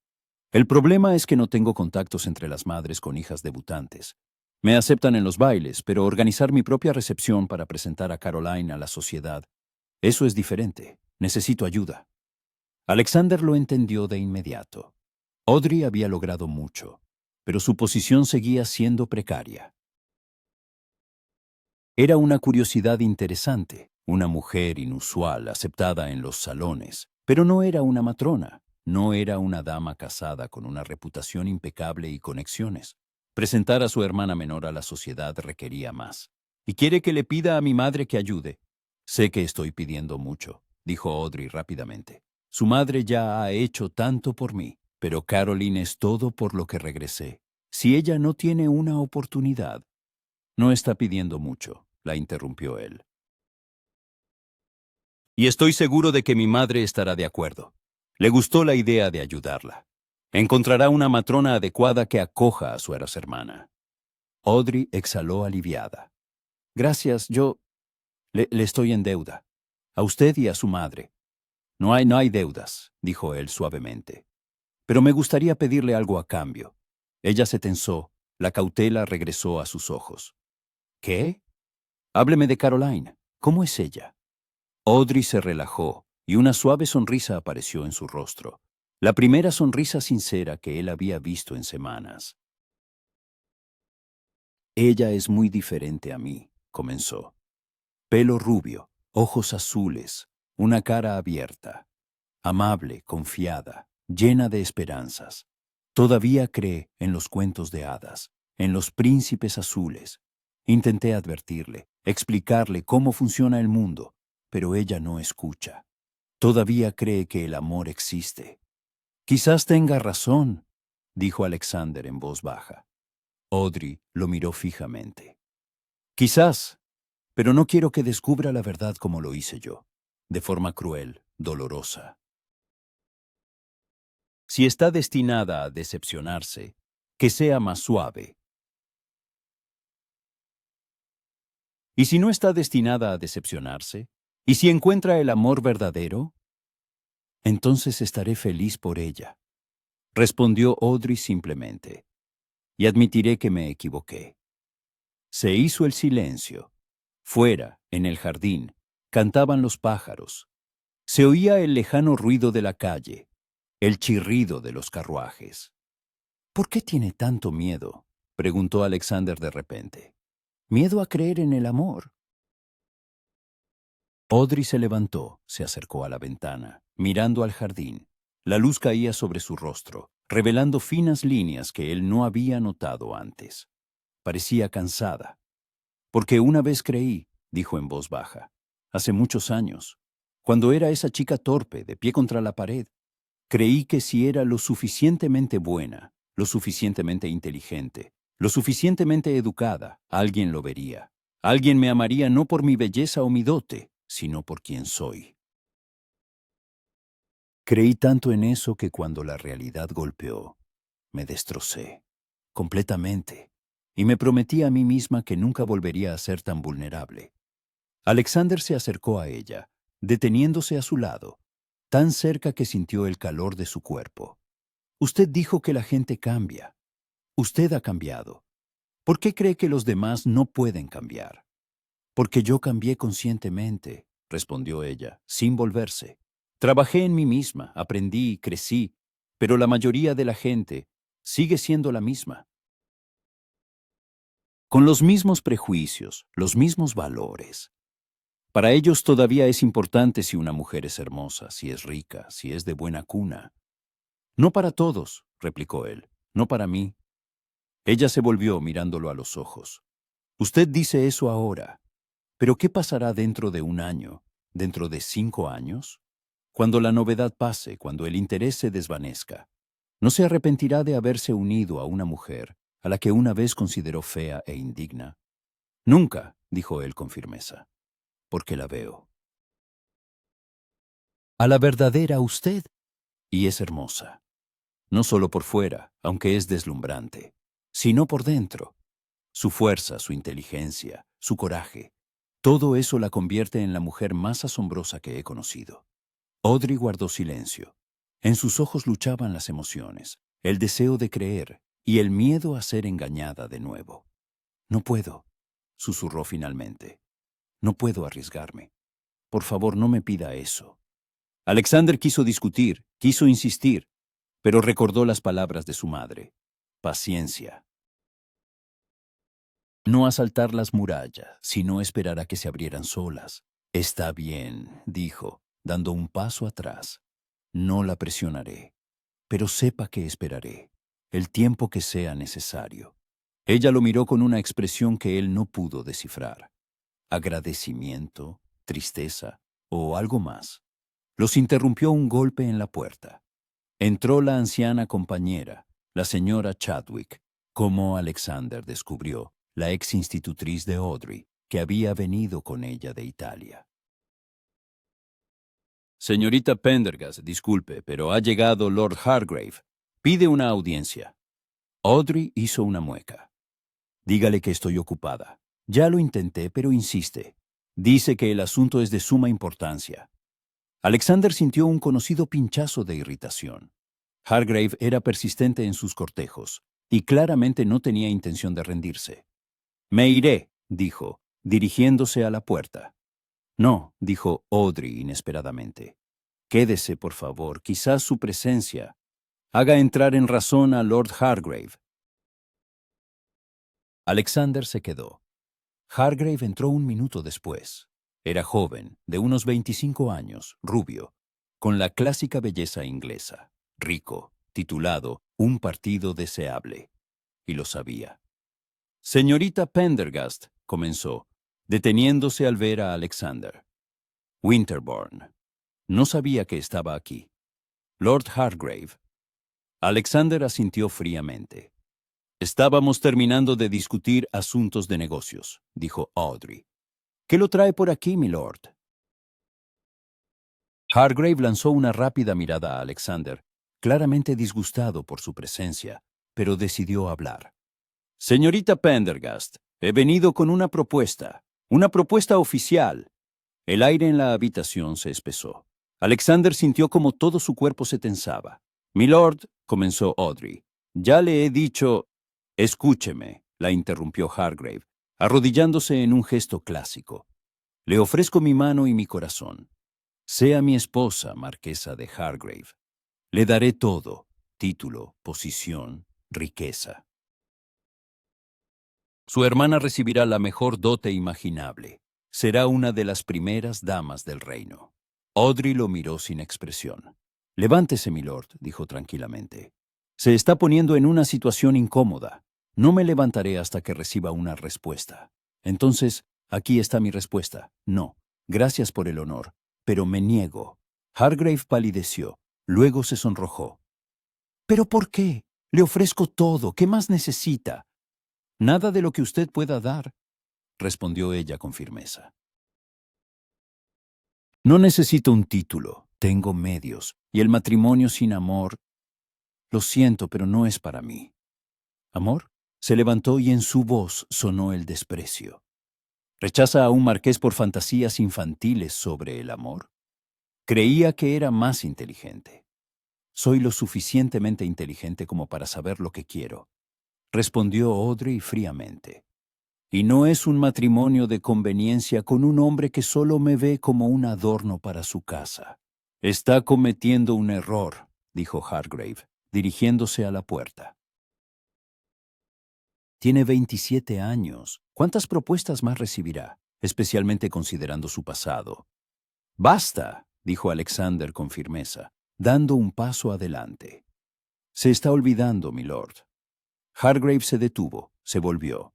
El problema es que no tengo contactos entre las madres con hijas debutantes. Me aceptan en los bailes, pero organizar mi propia recepción para presentar a Caroline a la sociedad, eso es diferente. Necesito ayuda. Alexander lo entendió de inmediato. Audrey había logrado mucho, pero su posición seguía siendo precaria. Era una curiosidad interesante, una mujer inusual aceptada en los salones, pero no era una matrona, no era una dama casada con una reputación impecable y conexiones. Presentar a su hermana menor a la sociedad requería más. ¿Y quiere que le pida a mi madre que ayude? Sé que estoy pidiendo mucho, dijo Audrey rápidamente. Su madre ya ha hecho tanto por mí, pero Caroline es todo por lo que regresé. Si ella no tiene una oportunidad, no está pidiendo mucho, la interrumpió él. Y estoy seguro de que mi madre estará de acuerdo. Le gustó la idea de ayudarla. Encontrará una matrona adecuada que acoja a su hermana. Audrey exhaló aliviada. Gracias, yo le estoy en deuda. A usted y a su madre. No hay deudas, dijo él suavemente. Pero me gustaría pedirle algo a cambio. Ella se tensó, la cautela regresó a sus ojos. ¿Qué? Hábleme de Caroline. ¿Cómo es ella? Audrey se relajó y una suave sonrisa apareció en su rostro. La primera sonrisa sincera que él había visto en semanas. Ella es muy diferente a mí, comenzó. Pelo rubio, ojos azules, una cara abierta. Amable, confiada, llena de esperanzas. Todavía cree en los cuentos de hadas, en los príncipes azules. Intenté advertirle, explicarle cómo funciona el mundo, pero ella no escucha. Todavía cree que el amor existe. Quizás tenga razón, dijo Alexander en voz baja. Audrey lo miró fijamente. Quizás, pero no quiero que descubra la verdad como lo hice yo, de forma cruel, dolorosa. Si está destinada a decepcionarse, que sea más suave. ¿Y si no está destinada a decepcionarse? ¿Y si encuentra el amor verdadero? Entonces estaré feliz por ella, respondió Audrey simplemente, y admitiré que me equivoqué. Se hizo el silencio. Fuera, en el jardín, cantaban los pájaros. Se oía el lejano ruido de la calle, el chirrido de los carruajes. ¿Por qué tiene tanto miedo?, preguntó Alexander de repente. Miedo a creer en el amor. Audrey se levantó, se acercó a la ventana, mirando al jardín. La luz caía sobre su rostro, revelando finas líneas que él no había notado antes. Parecía cansada. Porque una vez creí, dijo en voz baja, hace muchos años, cuando era esa chica torpe, de pie contra la pared, creí que si era lo suficientemente buena, lo suficientemente inteligente, lo suficientemente educada, alguien lo vería. Alguien me amaría no por mi belleza o mi dote, sino por quien soy. Creí tanto en eso que cuando la realidad golpeó, me destrocé, completamente, y me prometí a mí misma que nunca volvería a ser tan vulnerable. Alexander se acercó a ella, deteniéndose a su lado, tan cerca que sintió el calor de su cuerpo. Usted dijo que la gente cambia. Usted ha cambiado. ¿Por qué cree que los demás no pueden cambiar? Porque yo cambié conscientemente, respondió ella, sin volverse. Trabajé en mí misma, aprendí y crecí, pero la mayoría de la gente sigue siendo la misma. Con los mismos prejuicios, los mismos valores. Para ellos todavía es importante si una mujer es hermosa, si es rica, si es de buena cuna. No para todos, replicó él, no para mí. Ella se volvió mirándolo a los ojos. Usted dice eso ahora, pero ¿qué pasará dentro de un año, dentro de 5 años? Cuando la novedad pase, cuando el interés se desvanezca, ¿no se arrepentirá de haberse unido a una mujer a la que una vez consideró fea e indigna? Nunca, dijo él con firmeza, porque la veo. A la verdadera usted, y es hermosa. No solo por fuera, aunque es deslumbrante, sino por dentro. Su fuerza, su inteligencia, su coraje, todo eso la convierte en la mujer más asombrosa que he conocido. Audrey guardó silencio. En sus ojos luchaban las emociones, el deseo de creer y el miedo a ser engañada de nuevo. No puedo, susurró finalmente. No puedo arriesgarme. Por favor, no me pida eso. Alexander quiso discutir, quiso insistir, pero recordó las palabras de su madre. Paciencia. No asaltar las murallas, sino esperar a que se abrieran solas. Está bien, dijo, dando un paso atrás. No la presionaré, pero sepa que esperaré, el tiempo que sea necesario. Ella lo miró con una expresión que él no pudo descifrar. Agradecimiento, tristeza o algo más. Los interrumpió un golpe en la puerta. Entró la anciana compañera, la señora Chadwick, como Alexander descubrió, la ex institutriz de Audrey, que había venido con ella de Italia. Señorita Pendergast, disculpe, pero ha llegado Lord Hargrave. Pide una audiencia. Audrey hizo una mueca. Dígale que estoy ocupada. Ya lo intenté, pero insiste. Dice que el asunto es de suma importancia. Alexander sintió un conocido pinchazo de irritación. Hargrave era persistente en sus cortejos, y claramente no tenía intención de rendirse. Me iré, dijo, dirigiéndose a la puerta. No, dijo Audrey inesperadamente. Quédese, por favor, quizás su presencia haga entrar en razón a Lord Hargrave. Alexander se quedó. Hargrave entró un minuto después. Era joven, de unos 25 años, rubio, con la clásica belleza inglesa, rico, titulado, un partido deseable. Y lo sabía. Señorita Pendergast, comenzó, deteniéndose al ver a Alexander. Winterbourne. No sabía que estaba aquí. Lord Hargrave. Alexander asintió fríamente. Estábamos terminando de discutir asuntos de negocios, dijo Audrey. ¿Qué lo trae por aquí, milord? Hargrave lanzó una rápida mirada a Alexander, claramente disgustado por su presencia, pero decidió hablar. Señorita Pendergast, he venido con una propuesta oficial. El aire en la habitación se espesó. Alexander sintió como todo su cuerpo se tensaba. Milord, comenzó Audrey, ya le he dicho... Escúcheme, la interrumpió Hargrave, arrodillándose en un gesto clásico. Le ofrezco mi mano y mi corazón. Sea mi esposa, marquesa de Hargrave. Le daré todo, título, posición, riqueza. Su hermana recibirá la mejor dote imaginable. Será una de las primeras damas del reino. Audrey lo miró sin expresión. Levántese, milord, dijo tranquilamente. Se está poniendo en una situación incómoda. No me levantaré hasta que reciba una respuesta. Entonces, aquí está mi respuesta. No. Gracias por el honor, pero me niego. Hargrave palideció, luego se sonrojó. ¿Pero por qué? Le ofrezco todo. ¿Qué más necesita? Nada de lo que usted pueda dar, respondió ella con firmeza. No necesito un título, tengo medios, y el matrimonio sin amor, lo siento, pero no es para mí. ¿Amor? Se levantó y en su voz sonó el desprecio. ¿Rechaza a un marqués por fantasías infantiles sobre el amor? Creía que era más inteligente. Soy lo suficientemente inteligente como para saber lo que quiero, respondió Audrey fríamente. Y no es un matrimonio de conveniencia con un hombre que solo me ve como un adorno para su casa. Está cometiendo un error, dijo Hargrave, dirigiéndose a la puerta. Tiene 27 años. ¿Cuántas propuestas más recibirá, especialmente considerando su pasado? Basta, dijo Alexander con firmeza, dando un paso adelante. Se está olvidando, milord. Hargrave se detuvo, se volvió.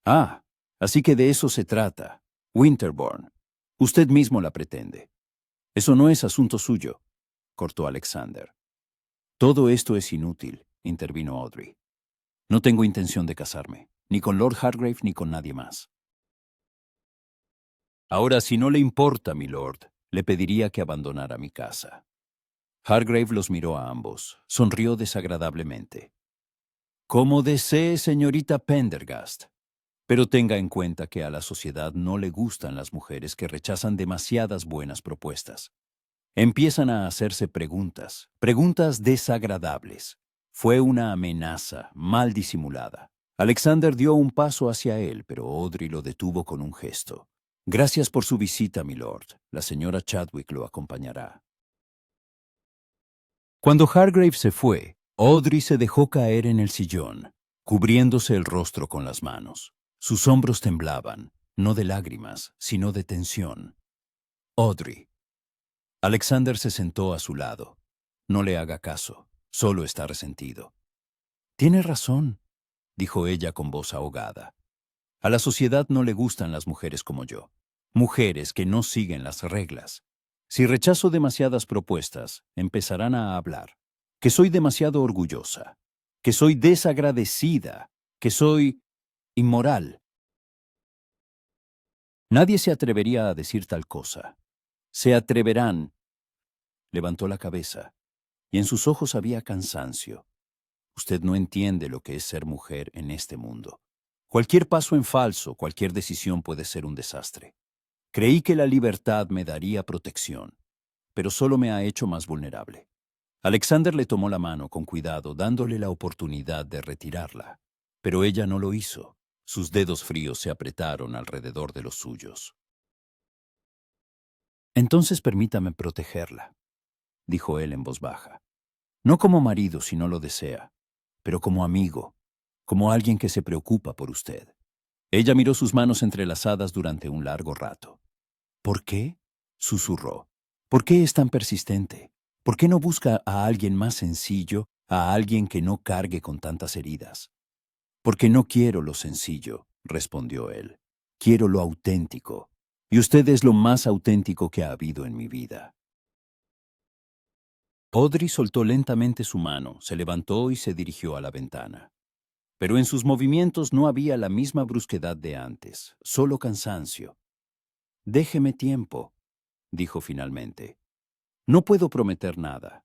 Ah, así que de eso se trata. Winterbourne. Usted mismo la pretende. Eso no es asunto suyo, cortó Alexander. Todo esto es inútil, intervino Audrey. No tengo intención de casarme, ni con Lord Hargrave ni con nadie más. Ahora, si no le importa, milord, le pediría que abandonara mi casa. Hargrave los miró a ambos, sonrió desagradablemente. Como desee, señorita Pendergast. Pero tenga en cuenta que a la sociedad no le gustan las mujeres que rechazan demasiadas buenas propuestas. Empiezan a hacerse preguntas, preguntas desagradables. Fue una amenaza, mal disimulada. Alexander dio un paso hacia él, pero Audrey lo detuvo con un gesto. Gracias por su visita, milord. La señora Chadwick lo acompañará. Cuando Hargrave se fue, Audrey se dejó caer en el sillón, cubriéndose el rostro con las manos. Sus hombros temblaban, no de lágrimas, sino de tensión. Audrey. Alexander se sentó a su lado. No le haga caso, solo está resentido. Tiene razón, dijo ella con voz ahogada. A la sociedad no le gustan las mujeres como yo, mujeres que no siguen las reglas. Si rechazo demasiadas propuestas, empezarán a hablar. Que soy demasiado orgullosa, que soy desagradecida, que soy inmoral. Nadie se atrevería a decir tal cosa. Se atreverán. Levantó la cabeza, y en sus ojos había cansancio. Usted no entiende lo que es ser mujer en este mundo. Cualquier paso en falso, cualquier decisión puede ser un desastre. Creí que la libertad me daría protección, pero solo me ha hecho más vulnerable. Alexander le tomó la mano con cuidado, dándole la oportunidad de retirarla. Pero ella no lo hizo. Sus dedos fríos se apretaron alrededor de los suyos. Entonces permítame protegerla, dijo él en voz baja. No como marido si no lo desea, pero como amigo, como alguien que se preocupa por usted. Ella miró sus manos entrelazadas durante un largo rato. ¿Por qué? Susurró. ¿Por qué es tan persistente? ¿Por qué no busca a alguien más sencillo, a alguien que no cargue con tantas heridas? Porque no quiero lo sencillo, respondió él. Quiero lo auténtico. Y usted es lo más auténtico que ha habido en mi vida. Audrey soltó lentamente su mano, se levantó y se dirigió a la ventana. Pero en sus movimientos no había la misma brusquedad de antes, solo cansancio. Déjeme tiempo, dijo finalmente. No puedo prometer nada,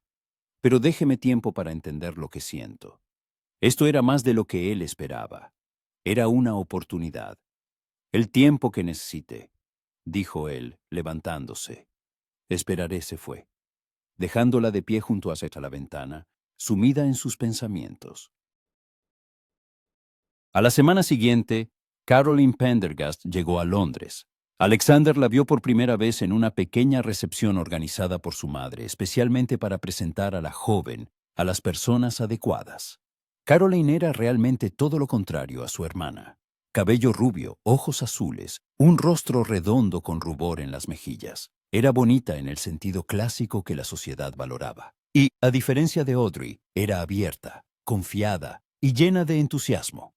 pero déjeme tiempo para entender lo que siento. Esto era más de lo que él esperaba. Era una oportunidad. El tiempo que necesite, dijo él, levantándose. Esperaré, se fue, dejándola de pie junto a la ventana, sumida en sus pensamientos. A la semana siguiente, Caroline Pendergast llegó a Londres. Alexander la vio por primera vez en una pequeña recepción organizada por su madre, especialmente para presentar a la joven a las personas adecuadas. Caroline era realmente todo lo contrario a su hermana. Cabello rubio, ojos azules, un rostro redondo con rubor en las mejillas. Era bonita en el sentido clásico que la sociedad valoraba. Y, a diferencia de Audrey, era abierta, confiada y llena de entusiasmo.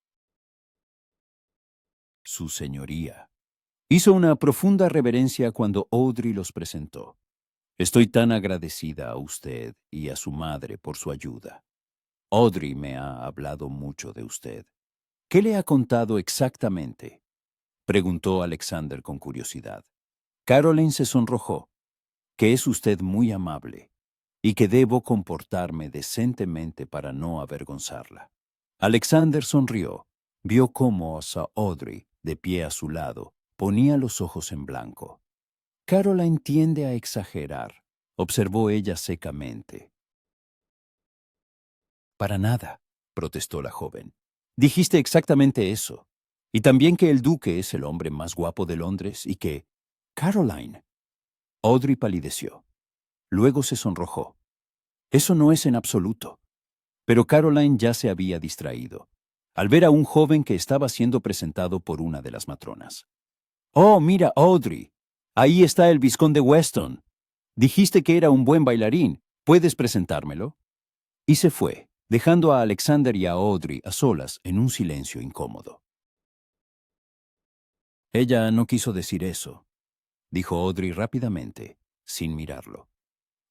Su señoría. Hizo una profunda reverencia cuando Audrey los presentó. Estoy tan agradecida a usted y a su madre por su ayuda. Audrey me ha hablado mucho de usted. ¿Qué le ha contado exactamente?, preguntó Alexander con curiosidad. Caroline se sonrojó. Que es usted muy amable y que debo comportarme decentemente para no avergonzarla. Alexander sonrió. Vio cómo Sir Audrey, de pie a su lado, ponía los ojos en blanco. Caroline tiende a exagerar, observó ella secamente. Para nada, protestó la joven. Dijiste exactamente eso. Y también que el duque es el hombre más guapo de Londres y que... Caroline. Audrey palideció. Luego se sonrojó. Eso no es en absoluto. Pero Caroline ya se había distraído, al ver a un joven que estaba siendo presentado por una de las matronas. «Oh, mira, Audrey. Ahí está el vizconde Weston. Dijiste que era un buen bailarín. ¿Puedes presentármelo?» Y se fue, dejando a Alexander y a Audrey a solas en un silencio incómodo. Ella no quiso decir eso, dijo Audrey rápidamente, sin mirarlo.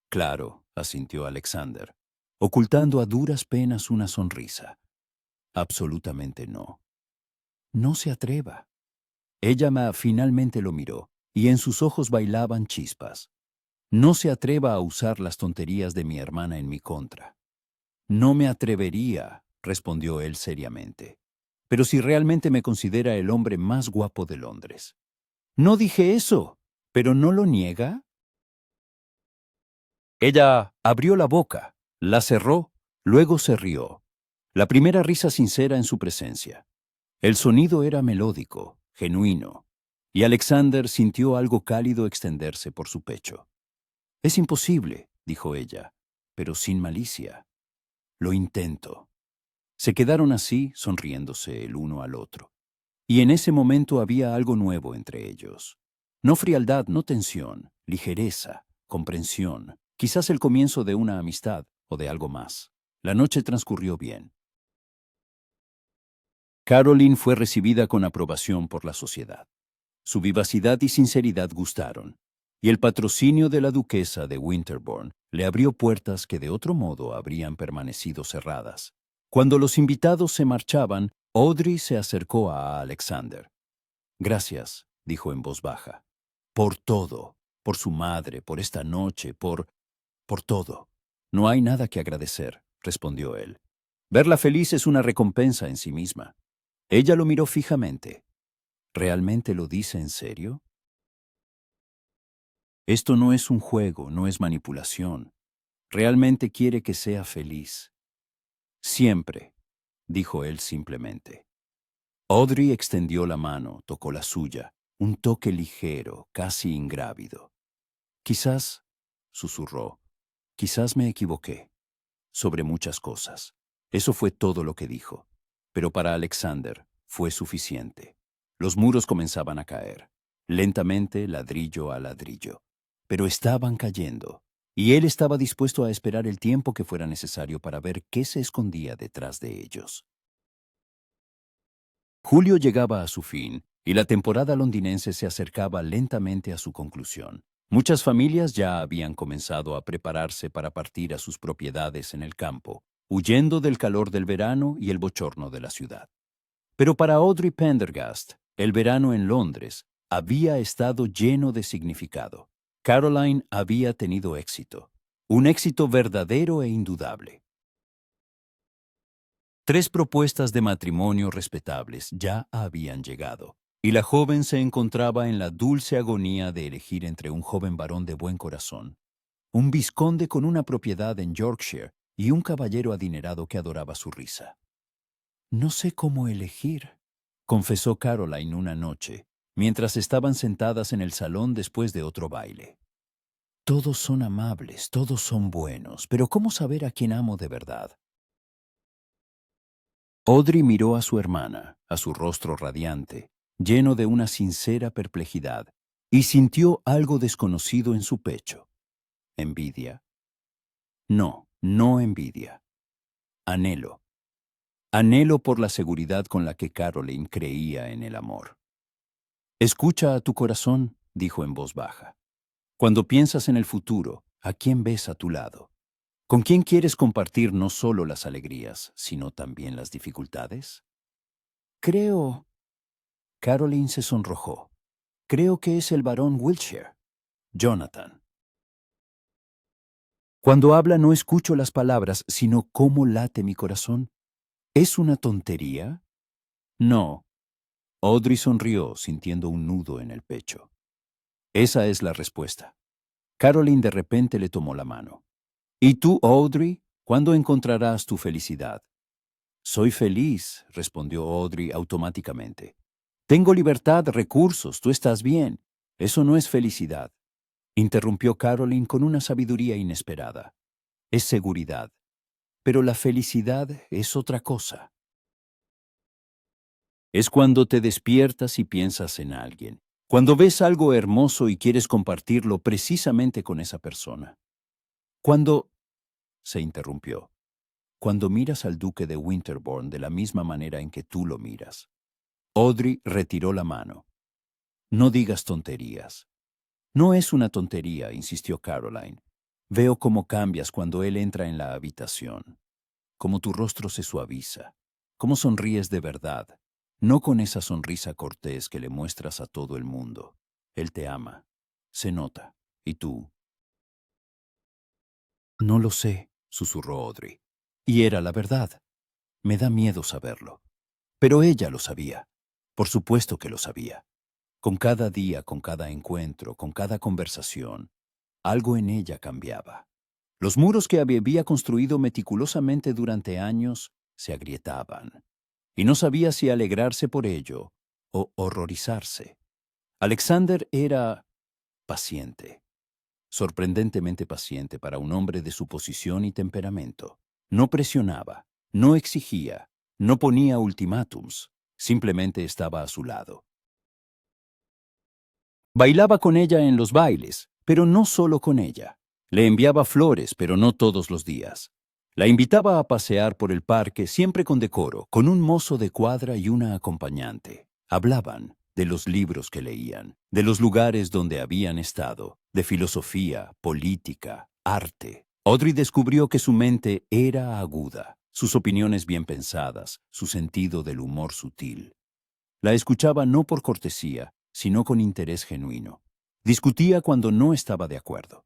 Claro, asintió Alexander, ocultando a duras penas una sonrisa. Absolutamente no. No se atreva. Finalmente lo miró, y en sus ojos bailaban chispas. No se atreva a usar las tonterías de mi hermana en mi contra. No me atrevería, respondió él seriamente. Pero si realmente me considera el hombre más guapo de Londres. No dije eso, pero ¿no lo niega? Ella abrió la boca, la cerró, luego se rió. La primera risa sincera en su presencia. El sonido era melódico, genuino, y Alexander sintió algo cálido extenderse por su pecho. Es imposible, dijo ella, pero sin malicia. Lo intento. Se quedaron así, sonriéndose el uno al otro. Y en ese momento había algo nuevo entre ellos. No frialdad, no tensión, ligereza, comprensión, quizás el comienzo de una amistad o de algo más. La noche transcurrió bien. Caroline fue recibida con aprobación por la sociedad. Su vivacidad y sinceridad gustaron, y el patrocinio de la duquesa de Winterbourne le abrió puertas que de otro modo habrían permanecido cerradas. Cuando los invitados se marchaban, Audrey se acercó a Alexander. «Gracias», dijo en voz baja, «por todo, por su madre, por esta noche, por todo». «No hay nada que agradecer», respondió él. «Verla feliz es una recompensa en sí misma». Ella lo miró fijamente. ¿Realmente lo dice en serio? Esto no es un juego, no es manipulación. Realmente quiere que sea feliz. Siempre, dijo él simplemente. Audrey extendió la mano, tocó la suya, un toque ligero, casi ingrávido. Quizás, susurró, quizás me equivoqué. Sobre muchas cosas. Eso fue todo lo que dijo. Pero para Alexander fue suficiente. Los muros comenzaban a caer, lentamente, ladrillo a ladrillo. Pero estaban cayendo, y él estaba dispuesto a esperar el tiempo que fuera necesario para ver qué se escondía detrás de ellos. Julio llegaba a su fin, y la temporada londinense se acercaba lentamente a su conclusión. Muchas familias ya habían comenzado a prepararse para partir a sus propiedades en el campo, huyendo del calor del verano y el bochorno de la ciudad. Pero para Audrey Pendergast, el verano en Londres había estado lleno de significado. Caroline había tenido éxito, un éxito verdadero e indudable. 3 propuestas de matrimonio respetables ya habían llegado, y la joven se encontraba en la dulce agonía de elegir entre un joven varón de buen corazón, un vizconde con una propiedad en Yorkshire y un caballero adinerado que adoraba su risa. «No sé cómo elegir», confesó Caroline una noche, mientras estaban sentadas en el salón después de otro baile. «Todos son amables, todos son buenos, pero ¿cómo saber a quién amo de verdad?» Audrey miró a su hermana, a su rostro radiante, lleno de una sincera perplejidad, y sintió algo desconocido en su pecho. ¿Envidia? No, no envidia. Anhelo. Anhelo por la seguridad con la que Caroline creía en el amor. Escucha a tu corazón, dijo en voz baja. Cuando piensas en el futuro, ¿a quién ves a tu lado? ¿Con quién quieres compartir no solo las alegrías, sino también las dificultades? Creo. Caroline se sonrojó. Creo que es el barón Wiltshire. Jonathan. Cuando habla no escucho las palabras, sino cómo late mi corazón. ¿Es una tontería? No. Audrey sonrió, sintiendo un nudo en el pecho. Esa es la respuesta. Caroline de repente le tomó la mano. ¿Y tú, Audrey? ¿Cuándo encontrarás tu felicidad? Soy feliz, respondió Audrey automáticamente. Tengo libertad, recursos, tú estás bien. Eso no es felicidad, interrumpió Caroline con una sabiduría inesperada. Es seguridad. Pero la felicidad es otra cosa. Es cuando te despiertas y piensas en alguien, cuando ves algo hermoso y quieres compartirlo precisamente con esa persona. Cuando, se interrumpió, cuando miras al duque de Winterbourne de la misma manera en que tú lo miras. Audrey retiró la mano. No digas tonterías. No es una tontería, insistió Caroline. Veo cómo cambias cuando él entra en la habitación, cómo tu rostro se suaviza, cómo sonríes de verdad, no con esa sonrisa cortés que le muestras a todo el mundo. Él te ama. Se nota. ¿Y tú? No lo sé, susurró Audrey. Y era la verdad. Me da miedo saberlo. Pero ella lo sabía. Por supuesto que lo sabía. Con cada día, con cada encuentro, con cada conversación, algo en ella cambiaba. Los muros que había construido meticulosamente durante años se agrietaban, y no sabía si alegrarse por ello o horrorizarse. Alexander era paciente, sorprendentemente paciente para un hombre de su posición y temperamento. No presionaba, no exigía, no ponía ultimátums, simplemente estaba a su lado. Bailaba con ella en los bailes, pero no solo con ella. Le enviaba flores, pero no todos los días. La invitaba a pasear por el parque siempre con decoro, con un mozo de cuadra y una acompañante. Hablaban de los libros que leían, de los lugares donde habían estado, de filosofía, política, arte. Audrey descubrió que su mente era aguda, sus opiniones bien pensadas, su sentido del humor sutil. La escuchaba no por cortesía, sino con interés genuino. Discutía cuando no estaba de acuerdo.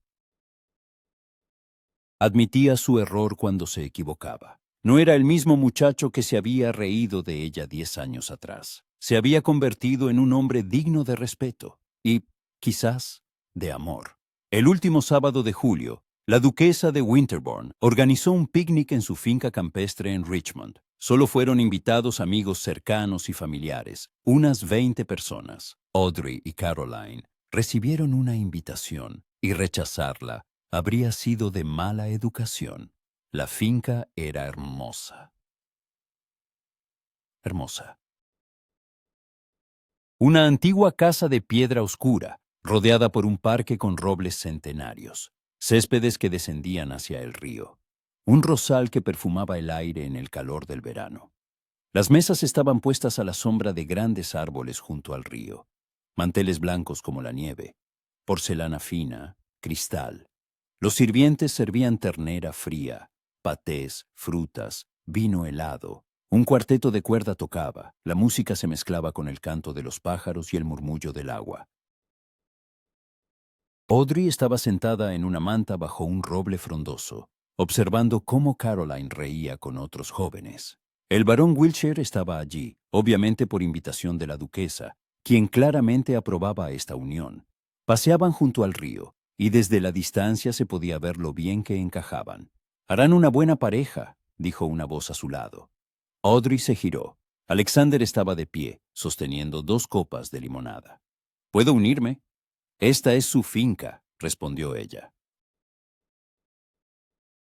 Admitía su error cuando se equivocaba. No era el mismo muchacho que se había reído de ella 10 años atrás. Se había convertido en un hombre digno de respeto y, quizás, de amor. El último sábado de julio, la duquesa de Winterbourne organizó un picnic en su finca campestre en Richmond. Solo fueron invitados amigos cercanos y familiares, unas 20 personas. Audrey y Caroline recibieron una invitación y rechazarla habría sido de mala educación. La finca era hermosa. Hermosa. Una antigua casa de piedra oscura, rodeada por un parque con robles centenarios, céspedes que descendían hacia el río, un rosal que perfumaba el aire en el calor del verano. Las mesas estaban puestas a la sombra de grandes árboles junto al río, manteles blancos como la nieve, porcelana fina, cristal. Los sirvientes servían ternera fría, patés, frutas, vino helado. Un cuarteto de cuerda tocaba, la música se mezclaba con el canto de los pájaros y el murmullo del agua. Audrey estaba sentada en una manta bajo un roble frondoso, observando cómo Caroline reía con otros jóvenes. El barón Wiltshire estaba allí, obviamente por invitación de la duquesa, quien claramente aprobaba esta unión. Paseaban junto al río, y desde la distancia se podía ver lo bien que encajaban. «Harán una buena pareja», dijo una voz a su lado. Audrey se giró. Alexander estaba de pie, sosteniendo 2 copas de limonada. «¿Puedo unirme?» «Esta es su finca», respondió ella.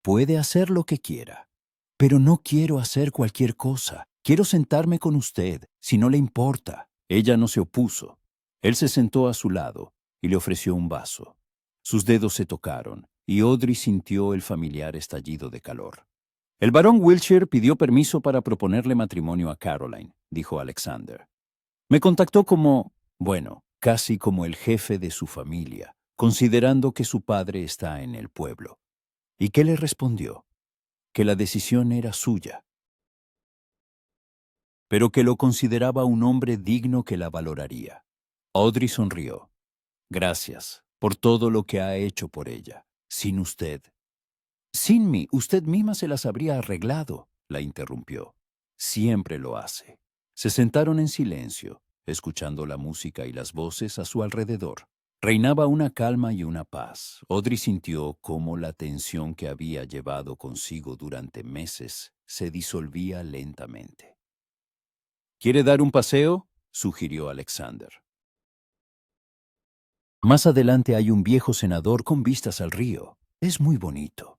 «Puede hacer lo que quiera, pero no quiero hacer cualquier cosa. Quiero sentarme con usted, si no le importa. Ella no se opuso. Él se sentó a su lado y le ofreció un vaso. Sus dedos se tocaron y Audrey sintió el familiar estallido de calor. El barón Wiltshire pidió permiso para proponerle matrimonio a Caroline, dijo Alexander. Me contactó como, bueno, casi como el jefe de su familia, considerando que su padre está en el pueblo. ¿Y qué le respondió? Que la decisión era suya, pero que lo consideraba un hombre digno que la valoraría. Audrey sonrió. Gracias por todo lo que ha hecho por ella. Sin usted. Sin mí, usted misma se las habría arreglado, la interrumpió. Siempre lo hace. Se sentaron en silencio, escuchando la música y las voces a su alrededor. Reinaba una calma y una paz. Audrey sintió cómo la tensión que había llevado consigo durante meses se disolvía lentamente. ¿Quiere dar un paseo?, sugirió Alexander. Más adelante hay un viejo senador con vistas al río. Es muy bonito.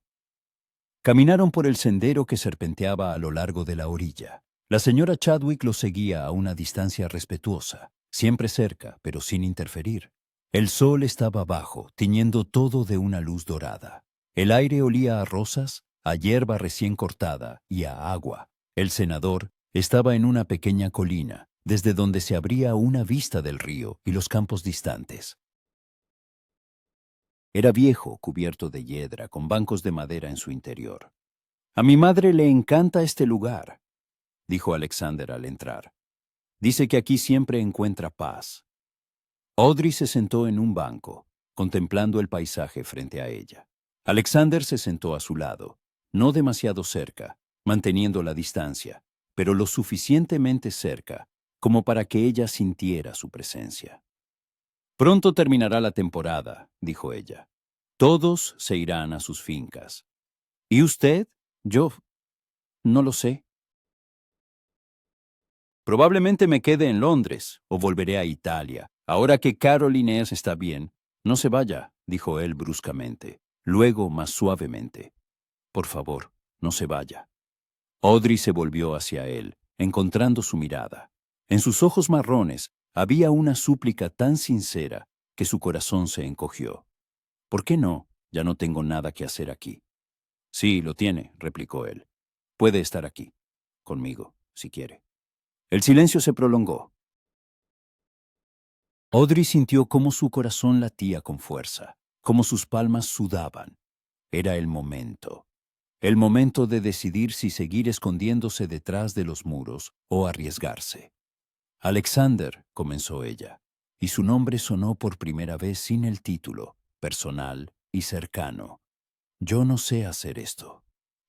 Caminaron por el sendero que serpenteaba a lo largo de la orilla. La señora Chadwick lo seguía a una distancia respetuosa, siempre cerca, pero sin interferir. El sol estaba bajo, tiñendo todo de una luz dorada. El aire olía a rosas, a hierba recién cortada y a agua. El senador estaba en una pequeña colina, desde donde se abría una vista del río y los campos distantes. Era viejo, cubierto de hiedra, con bancos de madera en su interior. A mi madre le encanta este lugar, dijo Alexander al entrar. Dice que aquí siempre encuentra paz. Audrey se sentó en un banco, contemplando el paisaje frente a ella. Alexander se sentó a su lado, no demasiado cerca, manteniendo la distancia, pero lo suficientemente cerca como para que ella sintiera su presencia. Pronto terminará la temporada, dijo ella. Todos se irán a sus fincas. ¿Y usted? Yo no lo sé. Probablemente me quede en Londres o volveré a Italia. Ahora que Caroline está bien, no se vaya, dijo él bruscamente, luego más suavemente. Por favor, no se vaya. Audrey se volvió hacia él, encontrando su mirada. En sus ojos marrones había una súplica tan sincera que su corazón se encogió. ¿Por qué no? Ya no tengo nada que hacer aquí. Sí, lo tiene, replicó él. Puede estar aquí, conmigo, si quiere. El silencio se prolongó. Audrey sintió cómo su corazón latía con fuerza, cómo sus palmas sudaban. Era el momento de decidir si seguir escondiéndose detrás de los muros o arriesgarse. Alexander, comenzó ella, y su nombre sonó por primera vez sin el título, personal y cercano. Yo no sé hacer esto.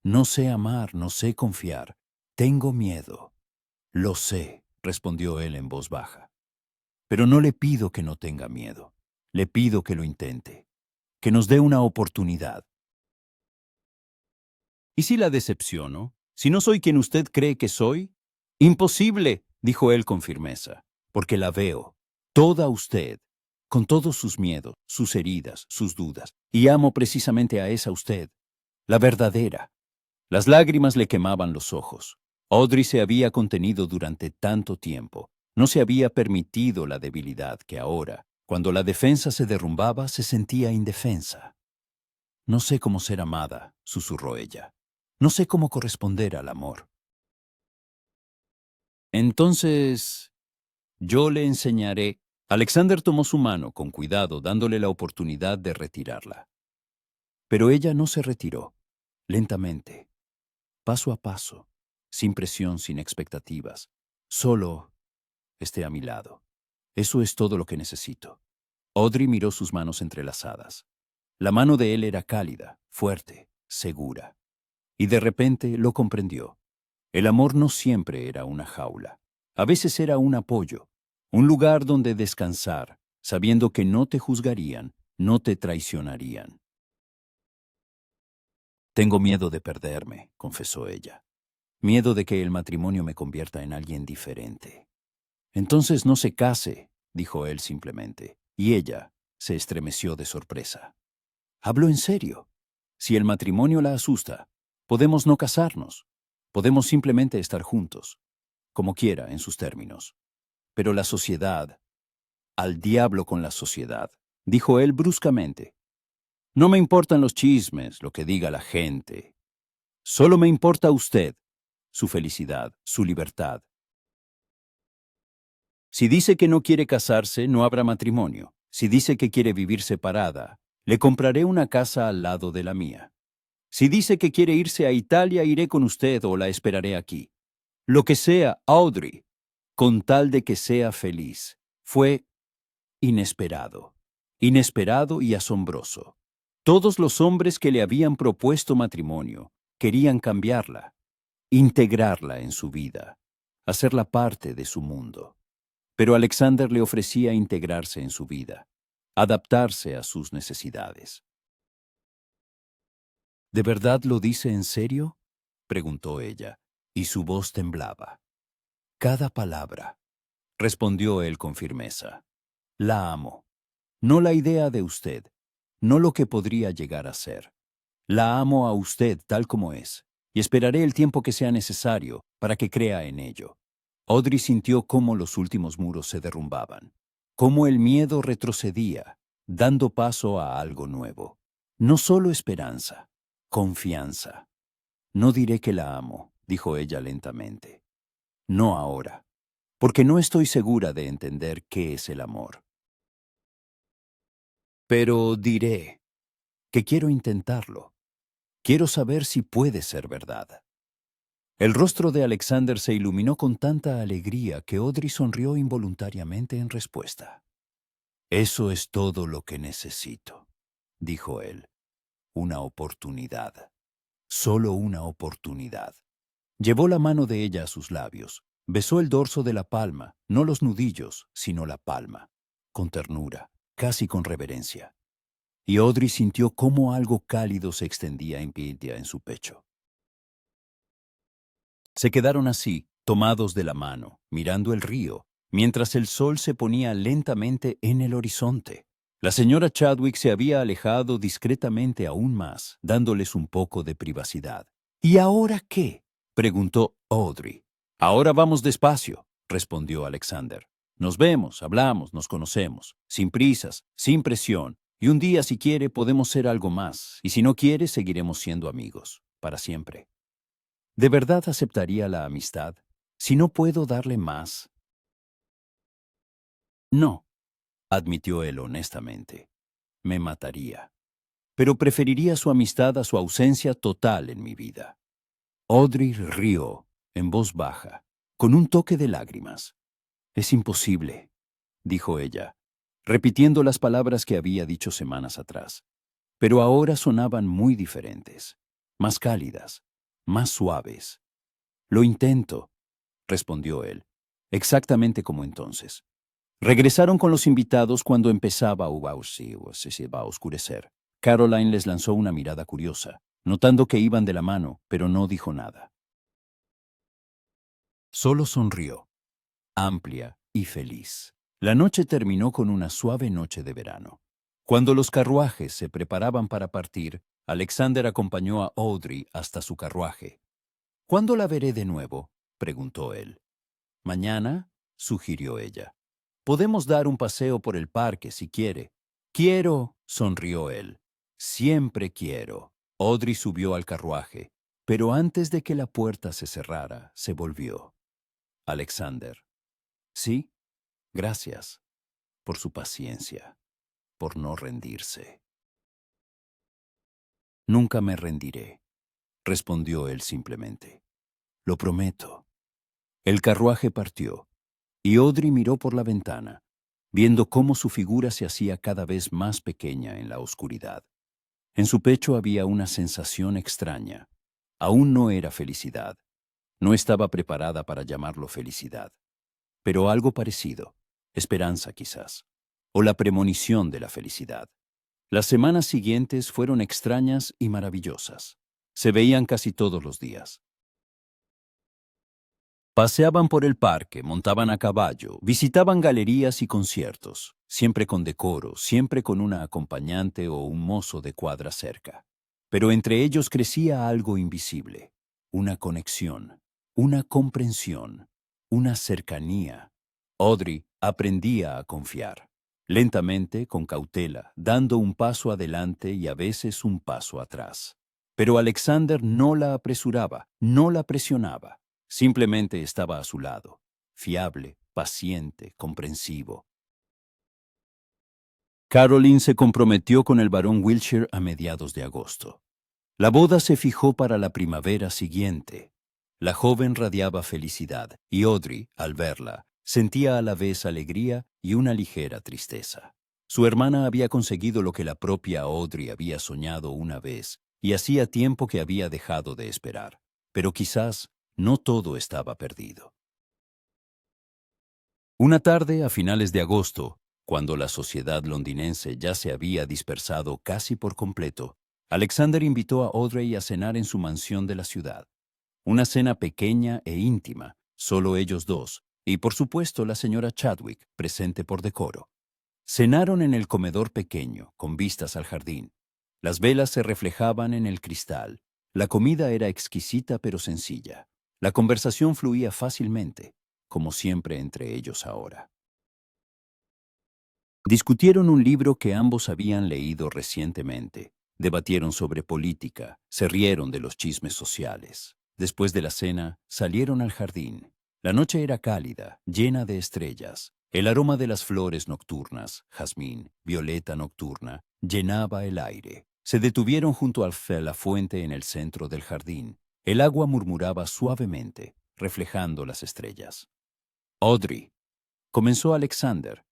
No sé amar, no sé confiar. Tengo miedo. Lo sé, respondió él en voz baja. Pero no le pido que no tenga miedo. Le pido que lo intente, que nos dé una oportunidad. ¿Y si la decepciono? ¿Si no soy quien usted cree que soy? Imposible, dijo él con firmeza, porque la veo, toda usted, con todos sus miedos, sus heridas, sus dudas, y amo precisamente a esa usted, la verdadera. Las lágrimas le quemaban los ojos. Audrey se había contenido durante tanto tiempo. No se había permitido la debilidad que ahora, cuando la defensa se derrumbaba, se sentía indefensa. No sé cómo ser amada, susurró ella. No sé cómo corresponder al amor. Entonces, yo le enseñaré. Alexander tomó su mano con cuidado, dándole la oportunidad de retirarla. Pero ella no se retiró. Lentamente, paso a paso, sin presión, sin expectativas. Solo esté a mi lado. Eso es todo lo que necesito. Audrey miró sus manos entrelazadas. La mano de él era cálida, fuerte, segura. Y de repente lo comprendió. El amor no siempre era una jaula. A veces era un apoyo, un lugar donde descansar, sabiendo que no te juzgarían, no te traicionarían. Tengo miedo de perderme, confesó ella. Miedo de que el matrimonio me convierta en alguien diferente. Entonces no se case, dijo él simplemente, y ella se estremeció de sorpresa. Hablo en serio. Si el matrimonio la asusta, podemos no casarnos. Podemos simplemente estar juntos. como quiera, en sus términos. Pero la sociedad, al diablo con la sociedad, dijo él bruscamente. No me importan los chismes, lo que diga la gente. Solo me importa usted, su felicidad, su libertad. Si dice que no quiere casarse, no habrá matrimonio. Si dice que quiere vivir separada, le compraré una casa al lado de la mía. Si dice que quiere irse a Italia, iré con usted o la esperaré aquí. Lo que sea, Audrey, con tal de que sea feliz. Fue inesperado, inesperado y asombroso. Todos los hombres que le habían propuesto matrimonio querían cambiarla, integrarla en su vida, hacerla parte de su mundo. Pero Alexander le ofrecía integrarse en su vida, adaptarse a sus necesidades. ¿De verdad lo dice en serio?, preguntó ella, y su voz temblaba. Cada palabra, respondió él con firmeza. La amo. No la idea de usted, no lo que podría llegar a ser. La amo a usted tal como es, y esperaré el tiempo que sea necesario para que crea en ello. Audrey sintió cómo los últimos muros se derrumbaban, cómo el miedo retrocedía, dando paso a algo nuevo. No solo esperanza, confianza. No diré que la amo, dijo ella lentamente. No ahora, porque no estoy segura de entender qué es el amor. Pero diré que quiero intentarlo. Quiero saber si puede ser verdad. El rostro de Alexander se iluminó con tanta alegría que Audrey sonrió involuntariamente en respuesta. Eso es todo lo que necesito, dijo él. Una oportunidad. Solo una oportunidad. Llevó la mano de ella a sus labios, besó el dorso de la palma, no los nudillos, sino la palma, con ternura, casi con reverencia. Y Audrey sintió cómo algo cálido se extendía en su pecho. Se quedaron así, tomados de la mano, mirando el río, mientras el sol se ponía lentamente en el horizonte. La señora Chadwick se había alejado discretamente aún más, dándoles un poco de privacidad. ¿Y ahora qué?, preguntó Audrey. Ahora vamos despacio, respondió Alexander. Nos vemos, hablamos, nos conocemos, sin prisas, sin presión, y un día, si quiere, podemos ser algo más, y si no quiere, seguiremos siendo amigos, para siempre. ¿De verdad aceptaría la amistad si no puedo darle más? No, admitió él honestamente. Me mataría. Pero preferiría su amistad a su ausencia total en mi vida. Audrey rió, en voz baja, con un toque de lágrimas. Es imposible, dijo ella, repitiendo las palabras que había dicho semanas atrás. Pero ahora sonaban muy diferentes, más cálidas, más suaves. Lo intento, respondió él, exactamente como entonces. Regresaron con los invitados cuando empezaba a oscurecer. Caroline les lanzó una mirada curiosa, notando que iban de la mano, pero no dijo nada. Solo sonrió, amplia y feliz. La noche terminó con una suave noche de verano. Cuando los carruajes se preparaban para partir, Alexander acompañó a Audrey hasta su carruaje. ¿Cuándo la veré de nuevo?, preguntó él. Mañana, sugirió ella. Podemos dar un paseo por el parque si quiere. Quiero, sonrió él. Siempre quiero. Audrey subió al carruaje, pero antes de que la puerta se cerrara, se volvió. Alexander. Sí, gracias por su paciencia, por no rendirse. Nunca me rendiré, respondió él simplemente. Lo prometo. El carruaje partió, y Audrey miró por la ventana, viendo cómo su figura se hacía cada vez más pequeña en la oscuridad. En su pecho había una sensación extraña. Aún no era felicidad. No estaba preparada para llamarlo felicidad. Pero algo parecido, esperanza quizás, o la premonición de la felicidad. Las semanas siguientes fueron extrañas y maravillosas. Se veían casi todos los días. Paseaban por el parque, montaban a caballo, visitaban galerías y conciertos, siempre con decoro, siempre con una acompañante o un mozo de cuadra cerca. Pero entre ellos crecía algo invisible, una conexión, una comprensión. una cercanía. Audrey aprendía a confiar. Lentamente, con cautela, dando un paso adelante y a veces un paso atrás. Pero Alexander no la apresuraba, no la presionaba. Simplemente estaba a su lado, fiable, paciente, comprensivo. Caroline se comprometió con el barón Wiltshire a mediados de agosto. La boda se fijó para la primavera siguiente. La joven radiaba felicidad y Audrey, al verla, sentía a la vez alegría y una ligera tristeza. Su hermana había conseguido lo que la propia Audrey había soñado una vez y hacía tiempo que había dejado de esperar. Pero quizás no todo estaba perdido. Una tarde, a finales de agosto, cuando la sociedad londinense ya se había dispersado casi por completo, Alexander invitó a Audrey a cenar en su mansión de la ciudad. Una cena pequeña e íntima, solo ellos dos, y por supuesto la señora Chadwick, presente por decoro. Cenaron en el comedor pequeño, con vistas al jardín. Las velas se reflejaban en el cristal. La comida era exquisita pero sencilla. La conversación fluía fácilmente, como siempre entre ellos ahora. Discutieron un libro que ambos habían leído recientemente. Debatieron sobre política, se rieron de los chismes sociales. Después de la cena, salieron al jardín. La noche era cálida, llena de estrellas. El aroma de las flores nocturnas, jazmín, violeta nocturna, llenaba el aire. Se detuvieron junto a la fuente en el centro del jardín. El agua murmuraba suavemente, reflejando las estrellas. Audrey, comenzó Alexander,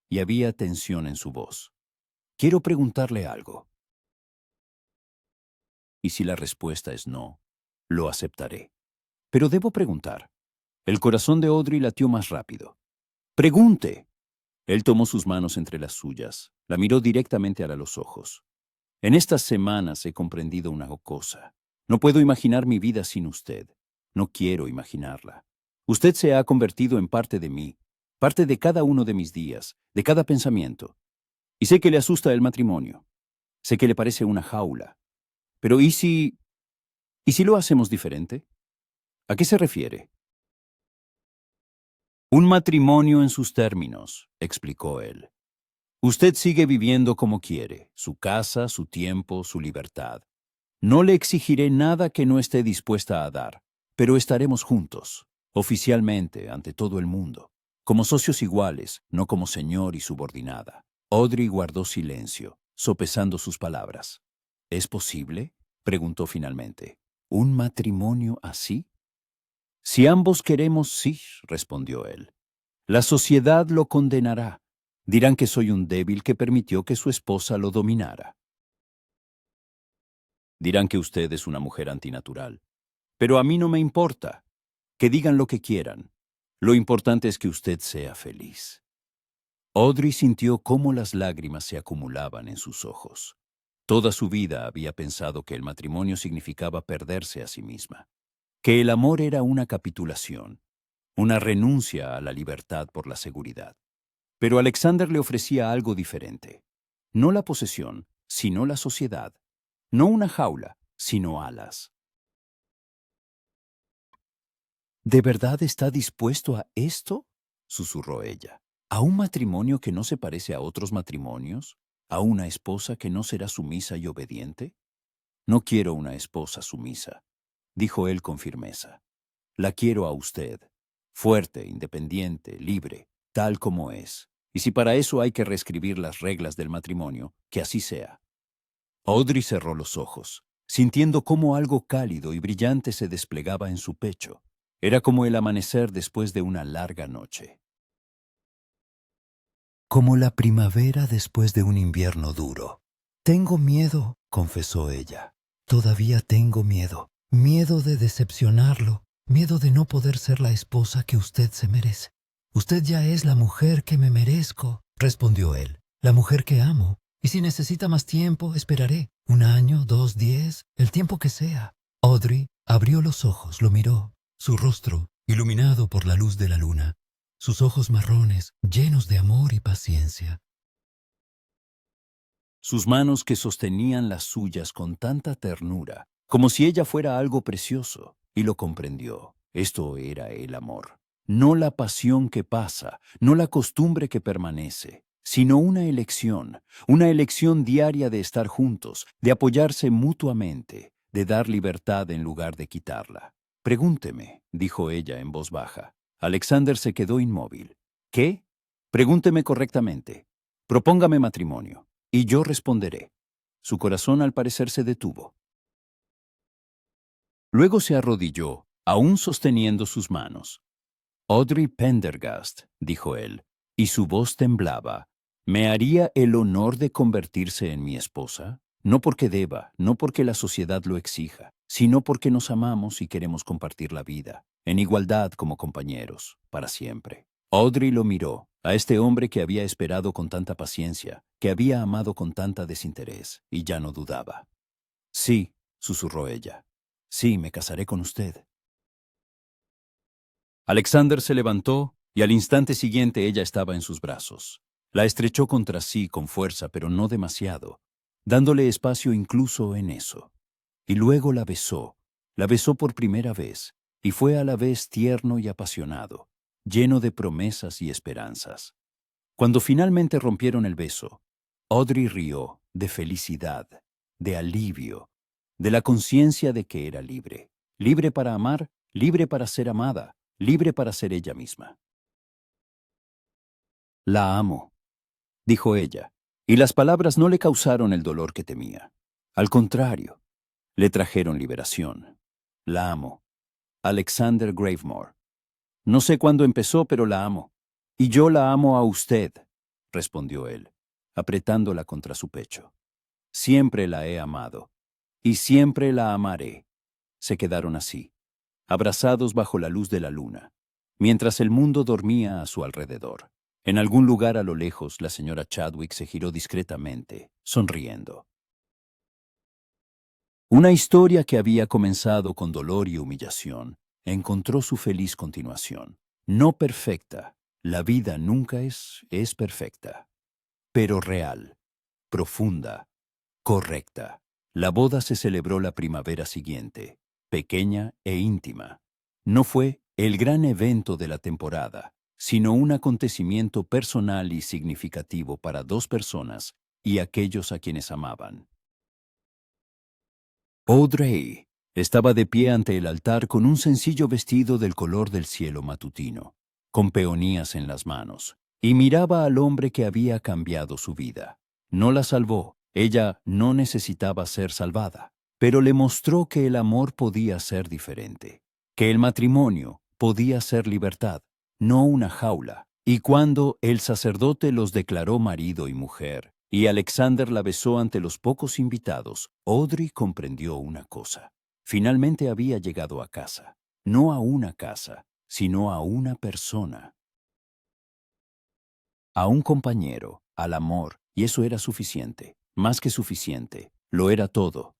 y había tensión en su voz. Quiero preguntarle algo. Y si la respuesta es no, lo aceptaré. Pero debo preguntar. El corazón de Audrey latió más rápido. ¡Pregunte! Él tomó sus manos entre las suyas, la miró directamente a los ojos. En estas semanas he comprendido una cosa. No puedo imaginar mi vida sin usted. No quiero imaginarla. Usted se ha convertido en parte de mí, parte de cada uno de mis días, de cada pensamiento. Y sé que le asusta el matrimonio. Sé que le parece una jaula. Pero ¿y si lo hacemos diferente? ¿A qué se refiere? Un matrimonio en sus términos, explicó él. Usted sigue viviendo como quiere, su casa, su tiempo, su libertad. No le exigiré nada que no esté dispuesta a dar, pero estaremos juntos, oficialmente, ante todo el mundo, como socios iguales, no como señor y subordinada. Audrey guardó silencio, sopesando sus palabras. ¿Es posible?, preguntó finalmente. ¿Un matrimonio así? Si ambos queremos, sí, respondió él. La sociedad lo condenará. Dirán que soy un débil que permitió que su esposa lo dominara. Dirán que usted es una mujer antinatural. Pero a mí no me importa. Que digan lo que quieran. Lo importante es que usted sea feliz. Audrey sintió cómo las lágrimas se acumulaban en sus ojos. Toda su vida había pensado que el matrimonio significaba perderse a sí misma, que el amor era una capitulación, una renuncia a la libertad por la seguridad. Pero Alexander le ofrecía algo diferente. No la posesión, sino la sociedad. No una jaula, sino alas. ¿De verdad está dispuesto a esto?, susurró ella. ¿A un matrimonio que no se parece a otros matrimonios? ¿A una esposa que no será sumisa y obediente? No quiero una esposa sumisa, dijo él con firmeza. La quiero a usted, fuerte, independiente, libre, tal como es. Y si para eso hay que reescribir las reglas del matrimonio, que así sea. Audrey cerró los ojos, sintiendo cómo algo cálido y brillante se desplegaba en su pecho. Era como el amanecer después de una larga noche. Como la primavera después de un invierno duro. Tengo miedo, confesó ella. Todavía tengo miedo. Miedo de decepcionarlo. Miedo de no poder ser la esposa que usted se merece. Usted ya es la mujer que me merezco, respondió él. La mujer que amo. Y si necesita más tiempo, esperaré. 1 año, 2, 10, el tiempo que sea. Audrey abrió los ojos, lo miró. Su rostro, iluminado por la luz de la luna. Sus ojos marrones, llenos de amor y paciencia. Sus manos que sostenían las suyas con tanta ternura, como si ella fuera algo precioso, y lo comprendió. Esto era el amor. no la pasión que pasa, no la costumbre que permanece, sino una elección diaria de estar juntos, de apoyarse mutuamente, de dar libertad en lugar de quitarla. Pregúnteme, dijo ella en voz baja. Alexander se quedó inmóvil. ¿Qué? Pregúnteme correctamente. Propóngame matrimonio, y yo responderé. Su corazón al parecer se detuvo. Luego se arrodilló, aún sosteniendo sus manos. Audrey Pendergast, dijo él, y su voz temblaba, ¿me haría el honor de convertirse en mi esposa? No porque deba, no porque la sociedad lo exija, sino porque nos amamos y queremos compartir la vida, en igualdad como compañeros, para siempre. Audrey lo miró, a este hombre que había esperado con tanta paciencia, que había amado con tanta desinterés, y ya no dudaba. Sí, susurró ella. Sí, me casaré con usted. Alexander se levantó y al instante siguiente ella estaba en sus brazos. La estrechó contra sí con fuerza, pero no demasiado, dándole espacio incluso en eso. Y luego la besó por primera vez, y fue a la vez tierno y apasionado, lleno de promesas y esperanzas. Cuando finalmente rompieron el beso, Audrey rió de felicidad, de alivio, de la conciencia de que era libre, libre para amar, libre para ser amada, libre para ser ella misma. La amo, dijo ella, y las palabras no le causaron el dolor que temía. Al contrario, le trajeron liberación. La amo. Alexander Gravemore. No sé cuándo empezó, pero la amo. Y yo la amo a usted, respondió él, apretándola contra su pecho. Siempre la he amado, y siempre la amaré. Se quedaron así, abrazados bajo la luz de la luna, mientras el mundo dormía a su alrededor. En algún lugar a lo lejos, la señora Chadwick se giró discretamente, sonriendo. Una historia que había comenzado con dolor y humillación encontró su feliz continuación. No perfecta, la vida nunca es perfecta, pero real, profunda, correcta. La boda se celebró la primavera siguiente, pequeña e íntima. No fue el gran evento de la temporada, sino un acontecimiento personal y significativo para dos personas y aquellos a quienes amaban. Audrey estaba de pie ante el altar con un sencillo vestido del color del cielo matutino, con peonías en las manos, y miraba al hombre que había cambiado su vida. No la salvó, ella no necesitaba ser salvada, pero le mostró que el amor podía ser diferente, que el matrimonio podía ser libertad, no una jaula. Y cuando el sacerdote los declaró marido y mujer, y Alexander la besó ante los pocos invitados, Audrey comprendió una cosa. Finalmente había llegado a casa. No a una casa, sino a una persona. A un compañero, al amor, y eso era suficiente. Más que suficiente. Lo era todo.